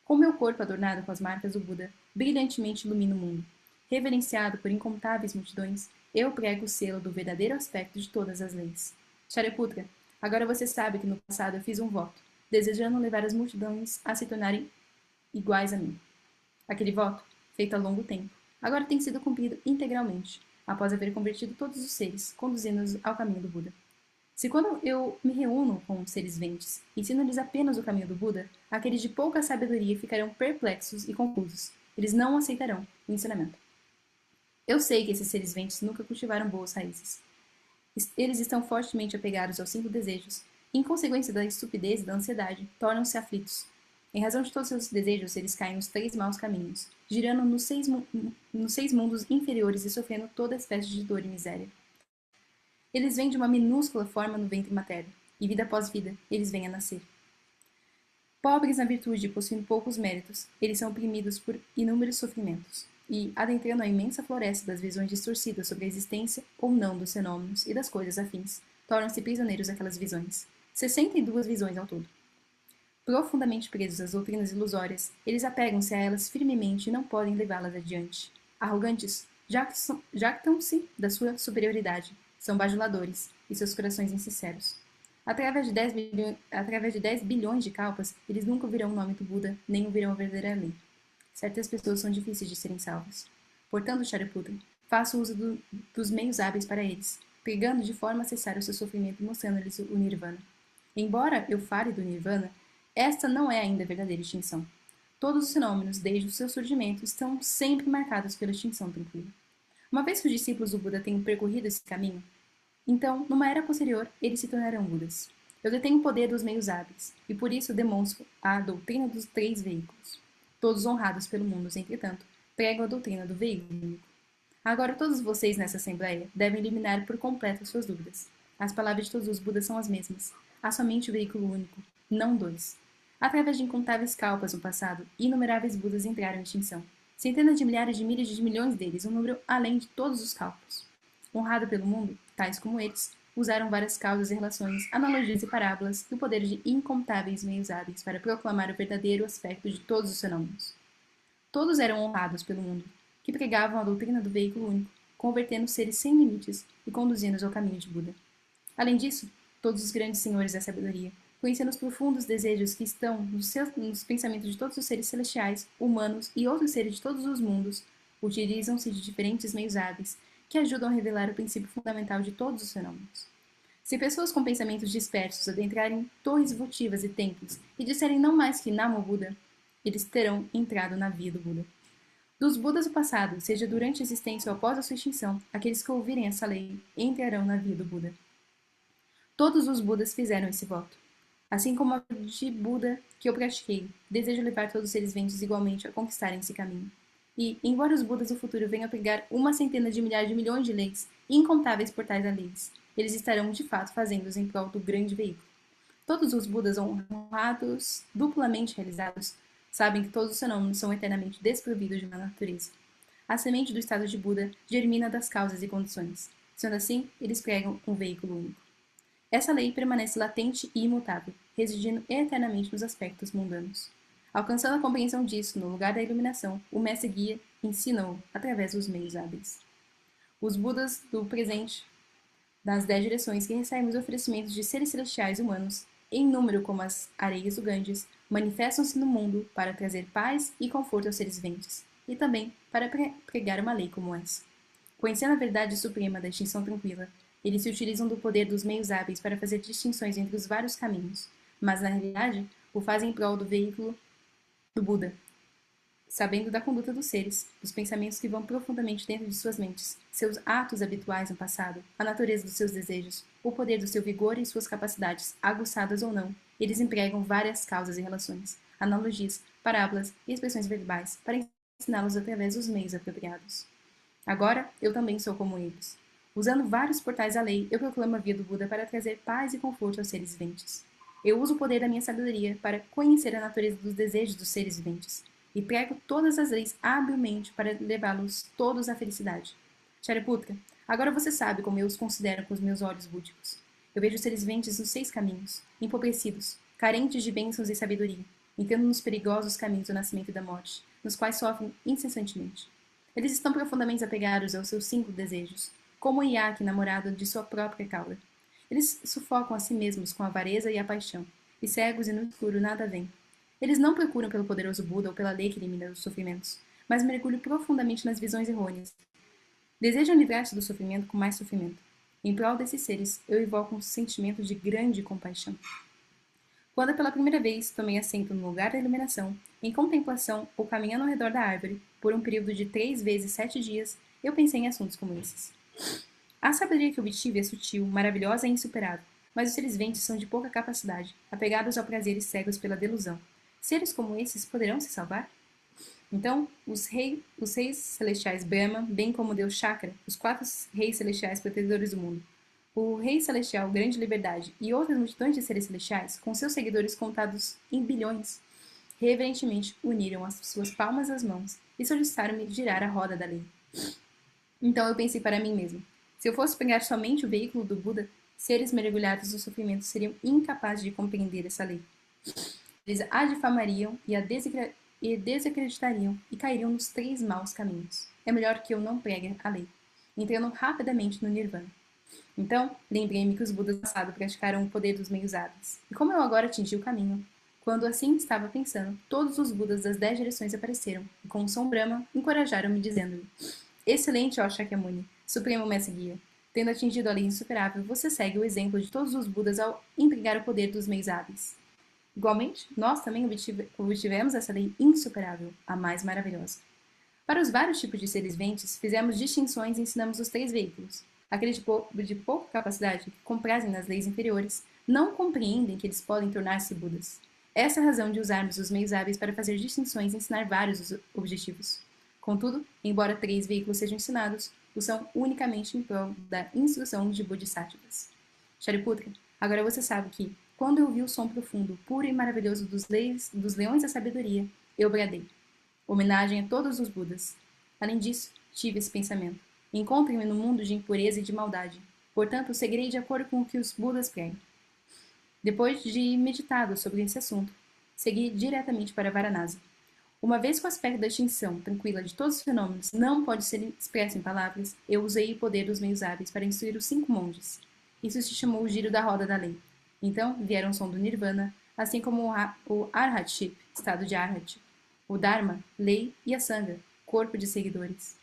Com meu corpo adornado com as marcas do Buda, brilhantemente ilumina o mundo. Reverenciado por incontáveis multidões, eu prego o selo do verdadeiro aspecto de todas as leis. Shariputra, agora você sabe que no passado eu fiz um voto, desejando levar as multidões a se tornarem iguais a mim. Aquele voto, feito há longo tempo, agora tem sido cumprido integralmente, após haver convertido todos os seres, conduzindo-os ao caminho do Buda. Se quando eu me reúno com seres ventes, ensino-lhes apenas o caminho do Buda, aqueles de pouca sabedoria ficarão perplexos e confusos. Eles não aceitarão o ensinamento. Eu sei que esses seres ventes nunca cultivaram boas raízes. Eles estão fortemente apegados aos 5 desejos e, em consequência da estupidez e da ansiedade, tornam-se aflitos. Em razão de todos seus desejos, eles caem nos 3 maus caminhos, girando nos 6 mundos inferiores e sofrendo toda espécie de dor e miséria. Eles vêm de uma minúscula forma no ventre materno, e vida após vida, eles vêm a nascer. Pobres na virtude e possuindo poucos méritos, eles são oprimidos por inúmeros sofrimentos, e, adentrando a imensa floresta das visões distorcidas sobre a existência ou não dos fenômenos e das coisas afins, tornam-se prisioneiros daquelas visões. 62 visões ao todo. Profundamente presos às doutrinas ilusórias, eles apegam-se a elas firmemente e não podem levá-las adiante. Arrogantes, jactam-se da sua superioridade, são bajuladores, e seus corações insinceros. Através de 10 bilhões de kalpas, eles nunca ouvirão o nome do Buda, nem ouvirão a verdadeira lei. Certas pessoas são difíceis de serem salvas. Portanto, Shariputra, faça uso dos meios hábeis para eles, pregando de forma a cessar o seu sofrimento e mostrando-lhes o Nirvana. Embora eu fale do Nirvana, esta não é ainda a verdadeira extinção. Todos os fenômenos, desde o seu surgimento, estão sempre marcados pela extinção tranquila. Uma vez que os discípulos do Buda tenham percorrido esse caminho, então, numa era posterior, eles se tornarão Budas. Eu detenho o poder dos meios hábeis, e por isso demonstro a doutrina dos 3 veículos. Todos honrados pelo mundo, entretanto, pregam a doutrina do veículo único. Agora todos vocês nessa assembleia devem eliminar por completo suas dúvidas. As palavras de todos os Budas são as mesmas. Há somente o veículo único, não 2. Através de incontáveis kalpas no passado, inumeráveis Budas entraram em extinção. Centenas de milhares de milhões deles, um número além de todos os cálculos. Honrado pelo mundo, tais como eles, usaram várias causas e relações, analogias e parábolas e o poder de incontáveis meios hábeis para proclamar o verdadeiro aspecto de todos os fenômenos. Todos eram honrados pelo mundo, que pregavam a doutrina do veículo único, convertendo seres sem limites e conduzindo-os ao caminho de Buda. Além disso, todos os grandes senhores da sabedoria, conhecendo os profundos desejos que estão nos pensamentos de todos os seres celestiais, humanos e outros seres de todos os mundos, utilizam-se de diferentes meios hábeis que ajudam a revelar o princípio fundamental de todos os fenômenos. Se pessoas com pensamentos dispersos adentrarem torres votivas e templos e disserem não mais que Namo Buda, eles terão entrado na via do Buda. Dos Budas do passado, seja durante a existência ou após a sua extinção, aqueles que ouvirem essa lei entrarão na via do Buda. Todos os Budas fizeram esse voto. Assim como a de Buda que eu pratiquei, desejo levar todos os seres viventes igualmente a conquistarem esse caminho. E, embora os Budas do futuro venham a pregar uma centena de milhares de milhões de leis e incontáveis portais alheios, eles estarão de fato fazendo-os em prol do grande veículo. Todos os Budas honrados, duplamente realizados, sabem que todos os fenômenos são eternamente desprovidos de uma natureza. A semente do estado de Buda germina das causas e condições. Sendo assim, eles pregam um veículo único. Essa lei permanece latente e imutável, residindo eternamente nos aspectos mundanos. Alcançando a compreensão disso, no lugar da iluminação, o mestre guia ensina-o através dos meios hábeis. Os Budas do presente, das 10 direções que recebem os oferecimentos de seres celestiais humanos, em número como as areias do Ganges, manifestam-se no mundo para trazer paz e conforto aos seres viventes, e também para pregar uma lei como essa. Conhecendo a verdade suprema da extinção tranquila, eles se utilizam do poder dos meios hábeis para fazer distinções entre os vários caminhos, mas na realidade o fazem em prol do veículo do Buda, sabendo da conduta dos seres, dos pensamentos que vão profundamente dentro de suas mentes, seus atos habituais no passado, a natureza dos seus desejos, o poder do seu vigor e suas capacidades, aguçadas ou não. Eles empregam várias causas e relações, analogias, parábolas e expressões verbais para ensiná-los através dos meios apropriados. Agora, eu também sou como eles. Usando vários portais à lei, eu proclamo a via do Buda para trazer paz e conforto aos seres viventes. Eu uso o poder da minha sabedoria para conhecer a natureza dos desejos dos seres viventes, e prego todas as leis habilmente para levá-los todos à felicidade. Shariputra, agora você sabe como eu os considero com os meus olhos búdicos. Eu vejo seres viventes nos 6 caminhos, empobrecidos, carentes de bênçãos e sabedoria, entrando nos perigosos caminhos do nascimento e da morte, nos quais sofrem incessantemente. Eles estão profundamente apegados aos seus 5 desejos, como o iaque namorado de sua própria cauda. Eles sufocam a si mesmos com a avareza e a paixão, e cegos e no escuro nada veem. Eles não procuram pelo poderoso Buda ou pela lei que elimina os sofrimentos, mas mergulho profundamente nas visões errôneas. Desejam livrar-se do sofrimento com mais sofrimento. Em prol desses seres, eu invoco um sentimento de grande compaixão. Quando pela primeira vez tomei assento no lugar da iluminação, em contemplação ou caminhando ao redor da árvore, por um período de 3 vezes 7 dias, eu pensei em assuntos como esses. A sabedoria que obtive é sutil, maravilhosa e insuperável, mas os seres ventes são de pouca capacidade, apegados a prazeres cegos pela delusão. Seres como esses poderão se salvar? Então, os reis celestiais Brahma, bem como o deus Chakra, os 4 reis celestiais protetores do mundo, o rei celestial Grande Liberdade e outras multidões de seres celestiais, com seus seguidores contados em bilhões, reverentemente uniram as suas palmas às mãos e solicitaram-me girar a roda da lei. Então eu pensei para mim mesmo, se eu fosse pegar somente o veículo do Buda, seres mergulhados no sofrimento seriam incapazes de compreender essa lei. Eles a difamariam e desacreditariam e cairiam nos 3 maus caminhos. É melhor que eu não pregue a lei, entrando rapidamente no Nirvana. Então, lembrei-me que os Budas do passado praticaram o poder dos meios hábeis. E como eu agora atingi o caminho, quando assim estava pensando, todos os Budas das 10 direções apareceram, e com o som Brahma, encorajaram-me, dizendo-me: Excelente, ó Shakyamuni, Supremo Mestre Guia. Tendo atingido a lei insuperável, você segue o exemplo de todos os Budas ao empregar o poder dos meios hábeis. Igualmente, nós também obtivemos essa lei insuperável, a mais maravilhosa. Para os vários tipos de seres ventes, fizemos distinções e ensinamos os 3 veículos. Aqueles de pouca capacidade, que comprazem nas leis inferiores, não compreendem que eles podem tornar-se Budas. Essa é a razão de usarmos os meios hábeis para fazer distinções e ensinar vários objetivos. Contudo, embora 3 veículos sejam ensinados, o são unicamente em prol da instrução de Bodhisattvas. Shariputra, agora você sabe que, quando eu ouvi o som profundo, puro e maravilhoso dos leões da sabedoria, eu bradei. Homenagem a todos os Budas. Além disso, tive esse pensamento. Encontrem-me no mundo de impureza e de maldade. Portanto, seguirei de acordo com o que os Budas pregam. Depois de meditado sobre esse assunto, segui diretamente para Varanasi. Uma vez que o aspecto da extinção tranquila de todos os fenômenos não pode ser expresso em palavras, eu usei o poder dos meios hábeis para instruir os 5 monges. Isso se chamou o giro da roda da lei. Então vieram o som do Nirvana, assim como o Arhatship, estado de Arhat, o Dharma, lei, e a Sangha, corpo de seguidores.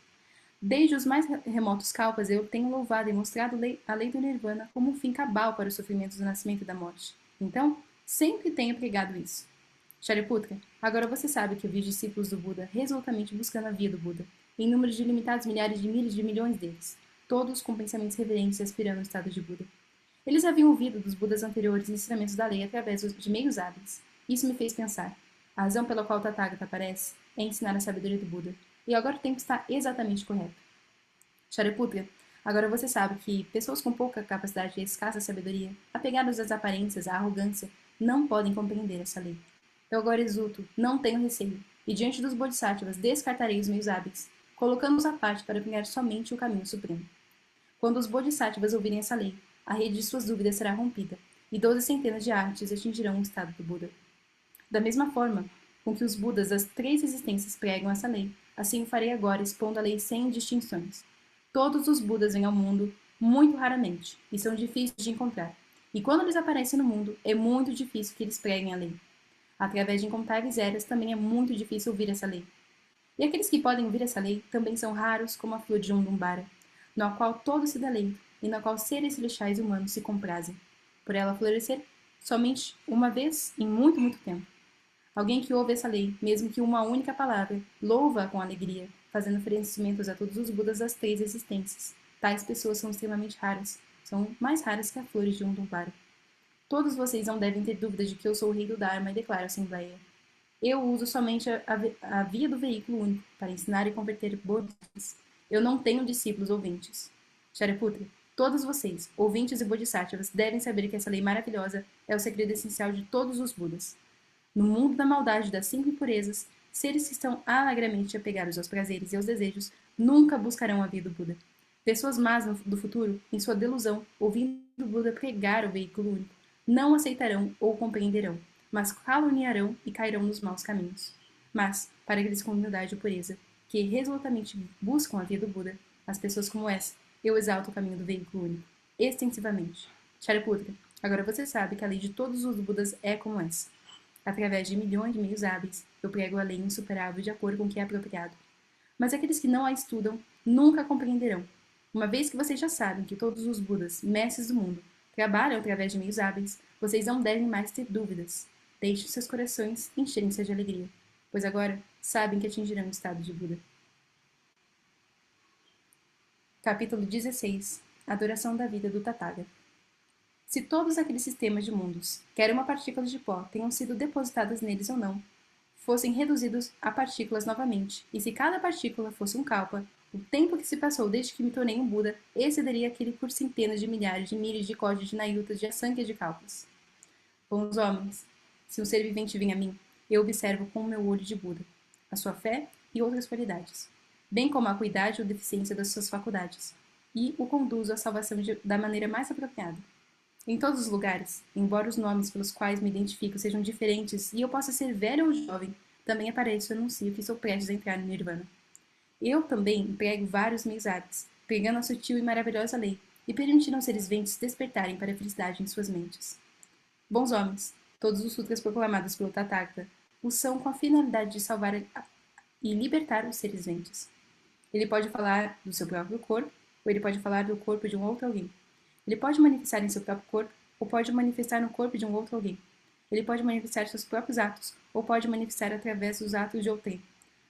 Desde os mais remotos kalpas eu tenho louvado e mostrado a lei do Nirvana como um fim cabal para os sofrimentos do nascimento e da morte. Então, sempre tenho pregado isso. Shariputra, agora você sabe que eu vi discípulos do Buda resolutamente buscando a via do Buda, em número de limitados milhares de milhas de milhões deles, todos com pensamentos reverentes e aspirando ao estado de Buda. Eles haviam ouvido dos Budas anteriores e ensinamentos da lei através de meios hábeis. Isso me fez pensar. A razão pela qual o Tathagata aparece é ensinar a sabedoria do Buda, e agora o tempo está exatamente correto. Shariputra, agora você sabe que pessoas com pouca capacidade e escassa sabedoria, apegadas às aparências, à arrogância, não podem compreender essa lei. Eu agora exulto, não tenho receio, e diante dos Bodhisattvas descartarei os meios hábeis, colocando-os à parte para pegar somente o caminho supremo. Quando os Bodhisattvas ouvirem essa lei, a rede de suas dúvidas será rompida, e 12 centenas de artes atingirão o estado do Buda. Da mesma forma com que os Budas das 3 existências pregam essa lei, assim o farei agora, expondo a lei sem distinções. Todos os Budas vêm ao mundo muito raramente, e são difíceis de encontrar. E quando eles aparecem no mundo, é muito difícil que eles preguem a lei. Através de incontáveis eras, também é muito difícil ouvir essa lei. E aqueles que podem ouvir essa lei também são raros como a flor de Umdumbara, na qual todos se deleitam e na qual seres celestiais e humanos se comprazem, por ela florescer somente uma vez em muito, muito tempo. Alguém que ouve essa lei, mesmo que uma única palavra, louva-a com alegria, fazendo oferecimentos a todos os Budas das 3 existências. Tais pessoas são extremamente raras, são mais raras que as flores de Umdumbara. Todos vocês não devem ter dúvida de que eu sou o rei do Dharma e declaro a Assembleia. Eu uso somente a via do veículo único para ensinar e converter bodhisattvas. Eu não tenho discípulos ouvintes. Shariputra, todos vocês, ouvintes e bodhisattvas, devem saber que essa lei maravilhosa é o segredo essencial de todos os Budas. No mundo da maldade das 5 impurezas, seres que estão alegremente apegados aos prazeres e aos desejos nunca buscarão a via do Buda. Pessoas más do futuro, em sua delusão, ouvindo o Buda pregar o veículo único, não aceitarão ou compreenderão, mas caluniarão e cairão nos maus caminhos. Mas, para aqueles com humildade e pureza, que resolutamente buscam a via do Buda, as pessoas como essa, eu exalto o caminho do veículo único, extensivamente. Shariputra, agora você sabe que a lei de todos os Budas é como essa. Através de milhões de meios hábeis, eu prego a lei insuperável de acordo com o que é apropriado. Mas aqueles que não a estudam nunca compreenderão. Uma vez que vocês já sabem que todos os Budas, mestres do mundo, trabalham através de meios hábeis, vocês não devem mais ter dúvidas. Deixem seus corações encherem-se de alegria, pois agora sabem que atingirão o estado de Buda. Capítulo 16. Adoração da vida do Tathagata. Se todos aqueles sistemas de mundos, quer uma partícula de pó, tenham sido depositadas neles ou não, fossem reduzidos a partículas novamente, e se cada partícula fosse um kalpa, o tempo que se passou desde que me tornei um Buda excederia aquele por centenas de milhares de milhas de códigos de nayutas de asankhya de kalpas. Bons homens, se um ser vivente vem a mim, eu observo com o meu olho de Buda a sua fé e outras qualidades, bem como a acuidade ou deficiência das suas faculdades, e o conduzo à salvação da maneira mais apropriada. Em todos os lugares, embora os nomes pelos quais me identifico sejam diferentes e eu possa ser velho ou jovem, também apareço e anuncio que sou prestes a entrar no Nirvana. Eu também emprego vários meios hábeis, pregando a sutil e maravilhosa lei, e permitindo aos seres viventes despertarem para a felicidade em suas mentes. Bons homens, todos os sutras proclamados pelo Tathagata o são com a finalidade de salvar e libertar os seres viventes. Ele pode falar do seu próprio corpo, ou ele pode falar do corpo de um outro alguém. Ele pode manifestar em seu próprio corpo, ou pode manifestar no corpo de um outro alguém. Ele pode manifestar seus próprios atos, ou pode manifestar através dos atos de outrem.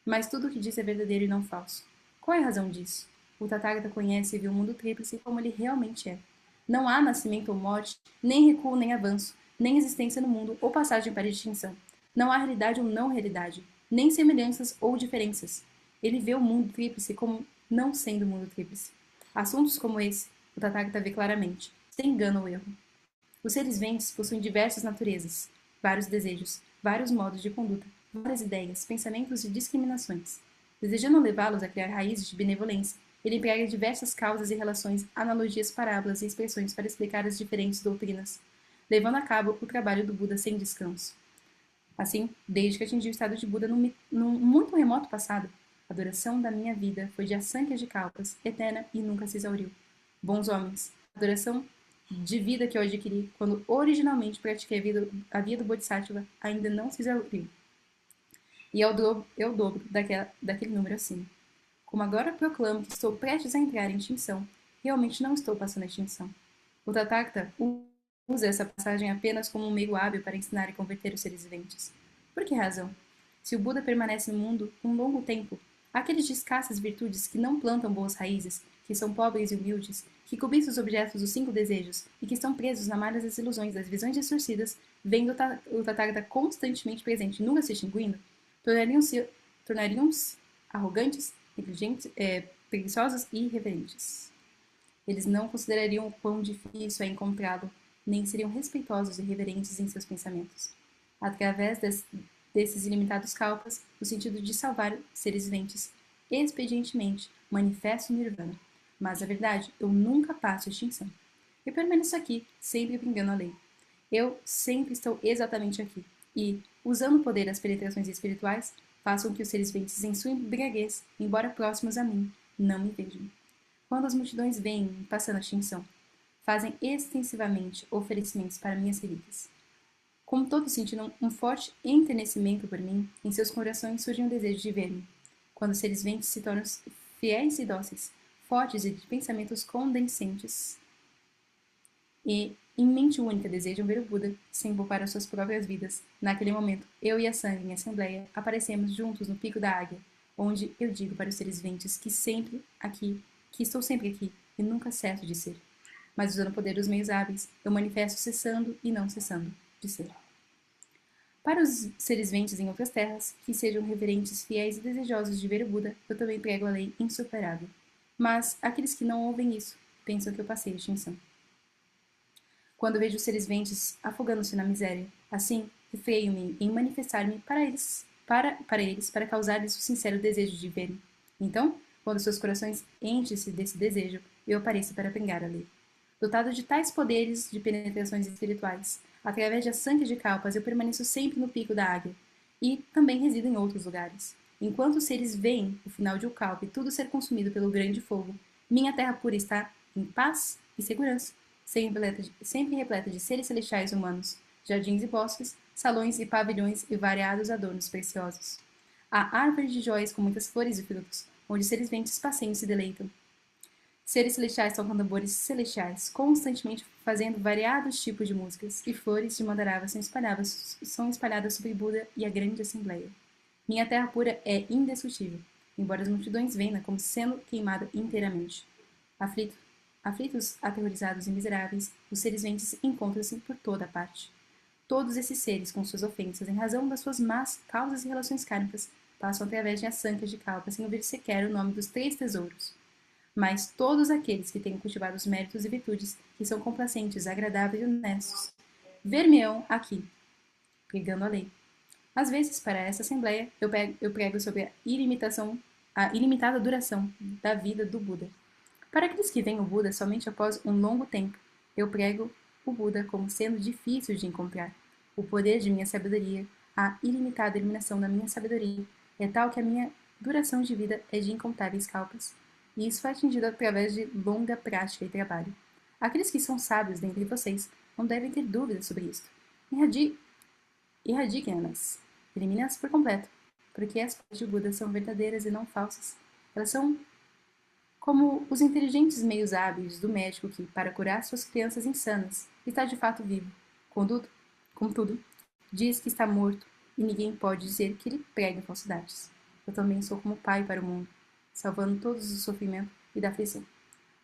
Mas tudo o que diz é verdadeiro e não falso. Qual é a razão disso? O Tathagata conhece e vê o mundo tríplice como ele realmente é. Não há nascimento ou morte, nem recuo nem avanço, nem existência no mundo ou passagem para a extinção. Não há realidade ou não realidade, nem semelhanças ou diferenças. Ele vê o mundo tríplice como não sendo mundo tríplice. Assuntos como esse, o Tathagata vê claramente, sem engano ou erro. Os seres viventes possuem diversas naturezas, vários desejos, vários modos de conduta, várias ideias, pensamentos e discriminações. Desejando levá-los a criar raízes de benevolência, ele emprega diversas causas e relações, analogias, parábolas e expressões para explicar as diferentes doutrinas, levando a cabo o trabalho do Buda sem descanso. Assim, desde que atingi o estado de Buda num muito remoto passado, a duração da minha vida foi de asankhya de kalpas, eterna e nunca se exauriu. Bons homens, a duração de vida que eu adquiri quando originalmente pratiquei a via do Bodhisattva ainda não se exauriu. E é o dobro daquele número acima. Como agora proclamo que estou prestes a entrar em extinção, realmente não estou passando a extinção. O Tathagata usa essa passagem apenas como um meio hábil para ensinar e converter os seres viventes. Por que razão? Se o Buda permanece no mundo um longo tempo, aqueles de escassas virtudes que não plantam boas raízes, que são pobres e humildes, que cobiçam os objetos dos 5 desejos e que estão presos na malha das ilusões das visões distorcidas, vendo o Tathagata constantemente presente e nunca se extinguindo, tornariam-se arrogantes, negligentes, preguiçosos e irreverentes. Eles não considerariam o quão difícil é encontrá-lo, nem seriam respeitosos e reverentes em seus pensamentos. Através desses ilimitados kalpas, no sentido de salvar seres viventes, expedientemente, manifesto o Nirvana. Mas, a verdade, eu nunca passo a extinção. Eu permaneço aqui, sempre brigando a lei. Eu sempre estou exatamente aqui. E, usando o poder das penetrações espirituais, façam que os seres viventes em sua embriaguez, embora próximos a mim, não me vejam. Quando as multidões vêm passando a extinção, fazem extensivamente oferecimentos para minhas relíquias. Como todos sentiram um forte enternecimento por mim, em seus corações surge um desejo de ver-me. Quando os seres viventes se tornam fiéis e dóceis, fortes e de pensamentos condescendentes, e em mente única desejam ver o Buda, sem poupar as suas próprias vidas. Naquele momento, eu e a Sangha em assembleia aparecemos juntos no pico da águia, onde eu digo para os seres viventes que estou sempre aqui e nunca cesso de ser. Mas usando o poder dos meios hábeis, eu manifesto cessando e não cessando de ser. Para os seres viventes em outras terras, que sejam reverentes, fiéis e desejosos de ver o Buda, eu também prego a lei insuperável. Mas aqueles que não ouvem isso, pensam que eu passei a extinção. Quando vejo os seres viventes afogando-se na miséria, assim, refreio-me em manifestar-me para eles, para causar-lhes o sincero desejo de ver-me. Então, quando seus corações enchem-se desse desejo, eu apareço para pregar a lei. Dotado de tais poderes de penetrações espirituais, através de asankhya de kalpas, eu permaneço sempre no pico da águia, e também resido em outros lugares. Enquanto os seres veem o final de um kalpa e tudo ser consumido pelo grande fogo, minha terra pura está em paz e segurança, sempre repleta de seres celestiais humanos, jardins e bosques, salões e pavilhões e variados adornos preciosos. Há árvores de joias com muitas flores e frutos, onde seres viventes passeiam e se deleitam. Seres celestiais tocam tambores celestiais, constantemente fazendo variados tipos de músicas, e flores de mandarava são espalhadas sobre Buda e a grande assembleia. Minha terra pura é indestrutível, embora as multidões venham como sendo queimada inteiramente. Aflito, aflitos, aterrorizados e miseráveis, os seres viventes encontram-se por toda a parte. Todos esses seres, com suas ofensas, em razão das suas más causas e relações kármicas, passam através de assancas de calpa sem ouvir sequer o nome dos 3 tesouros. Mas todos aqueles que tenham cultivado os méritos e virtudes, que são complacentes, agradáveis e honestos, ver-me-ão aqui, pregando a lei. Às vezes, para essa assembleia, eu prego sobre a ilimitada duração da vida do Buda. Para aqueles que veem o Buda somente após um longo tempo, eu prego o Buda como sendo difícil de encontrar. O poder de minha sabedoria, a ilimitada iluminação da minha sabedoria, é tal que a minha duração de vida é de incontáveis kalpas. E isso foi atingido através de longa prática e trabalho. Aqueles que são sábios dentre vocês não devem ter dúvidas sobre isto. Irradiquem-nas. Eliminem-nas por completo, porque as palavras de Buda são verdadeiras e não falsas. Elas são como os inteligentes meios hábeis do médico que, para curar suas crianças insanas, está de fato vivo. Contudo, diz que está morto e ninguém pode dizer que ele prega falsidades. Eu também sou como pai para o mundo, salvando todos do sofrimento e da aflição.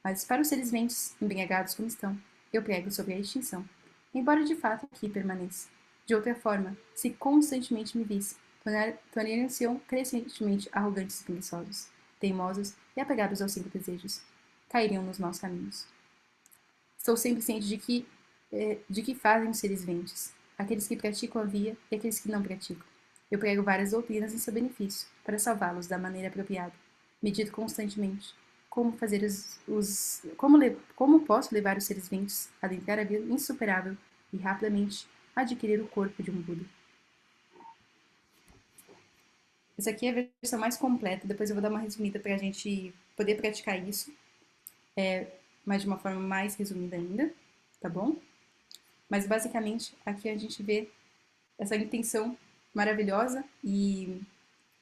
Mas para os seres viventes, embriagados como estão, eu prego sobre a extinção, embora de fato aqui permaneça. De outra forma, se constantemente me visse, tornariam-se crescentemente arrogantes e preguiçosos, teimosos e apegados aos 5 desejos. Cairiam nos maus caminhos. Estou sempre ciente de que fazem os seres viventes, aqueles que praticam a via e aqueles que não praticam. Eu prego várias doutrinas em seu benefício, para salvá-los da maneira apropriada. Medito constantemente como como posso levar os seres viventes a adentrar a via insuperável e rapidamente adquirir o corpo de um Buda. Essa aqui é a versão mais completa, depois eu vou dar uma resumida para a gente poder praticar isso, mas de uma forma mais resumida ainda, tá bom? Mas basicamente aqui a gente vê essa intenção maravilhosa e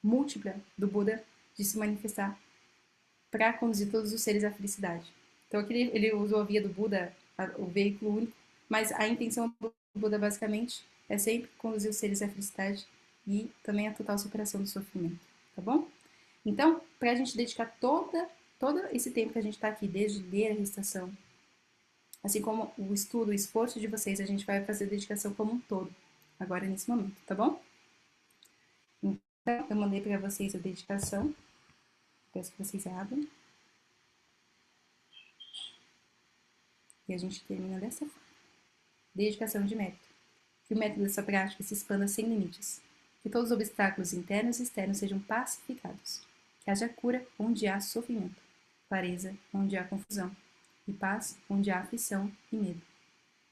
múltipla do Buda de se manifestar para conduzir todos os seres à felicidade. Então aqui ele usou a via do Buda, o veículo único, mas a intenção do Buda basicamente é sempre conduzir os seres à felicidade e também a total superação do sofrimento, tá bom? Então, para a gente dedicar todo esse tempo que a gente está aqui, desde ler a recitação, assim como o estudo, o esforço de vocês, a gente vai fazer dedicação como um todo, agora nesse momento, tá bom? Então, eu mandei para vocês a dedicação, peço que vocês abram. E a gente termina dessa forma. Dedicação de mérito. Que o método dessa prática se expanda sem limites. Que todos os obstáculos internos e externos sejam pacificados. Que haja cura onde há sofrimento. Clareza onde há confusão. E paz onde há aflição e medo.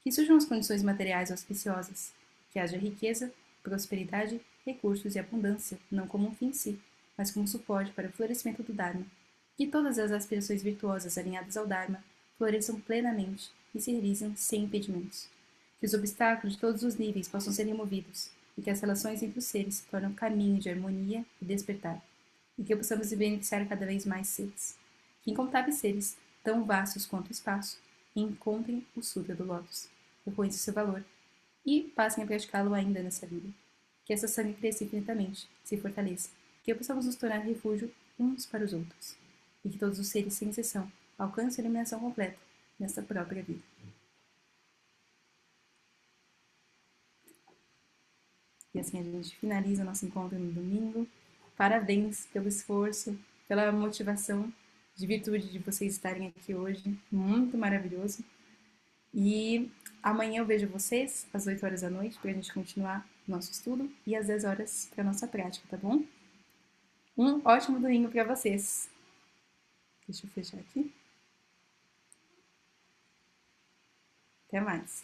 Que surjam as condições materiais auspiciosas. Que haja riqueza, prosperidade, recursos e abundância, não como um fim em si, mas como suporte para o florescimento do Dharma. Que todas as aspirações virtuosas alinhadas ao Dharma floresçam plenamente e se realizem sem impedimentos. Que os obstáculos de todos os níveis possam ser removidos e que as relações entre os seres se tornem um caminho de harmonia e despertar. E que possamos beneficiar cada vez mais seres. Que incontáveis seres, tão vastos quanto o espaço, encontrem o Sutra do Lótus, reconheçam seu valor e passem a praticá-lo ainda nessa vida. Que essa sangue cresça infinitamente, se fortaleça, que possamos nos tornar refúgio uns para os outros, e que todos os seres, sem exceção, alcancem a iluminação completa nesta própria vida. E assim a gente finaliza o nosso encontro no domingo. Parabéns pelo esforço, pela motivação de virtude de vocês estarem aqui hoje. Muito maravilhoso. E amanhã eu vejo vocês às 8 horas da noite para a gente continuar nosso estudo e às 10 horas para a nossa prática, tá bom? Um ótimo domingo para vocês. Deixa eu fechar aqui. Até mais.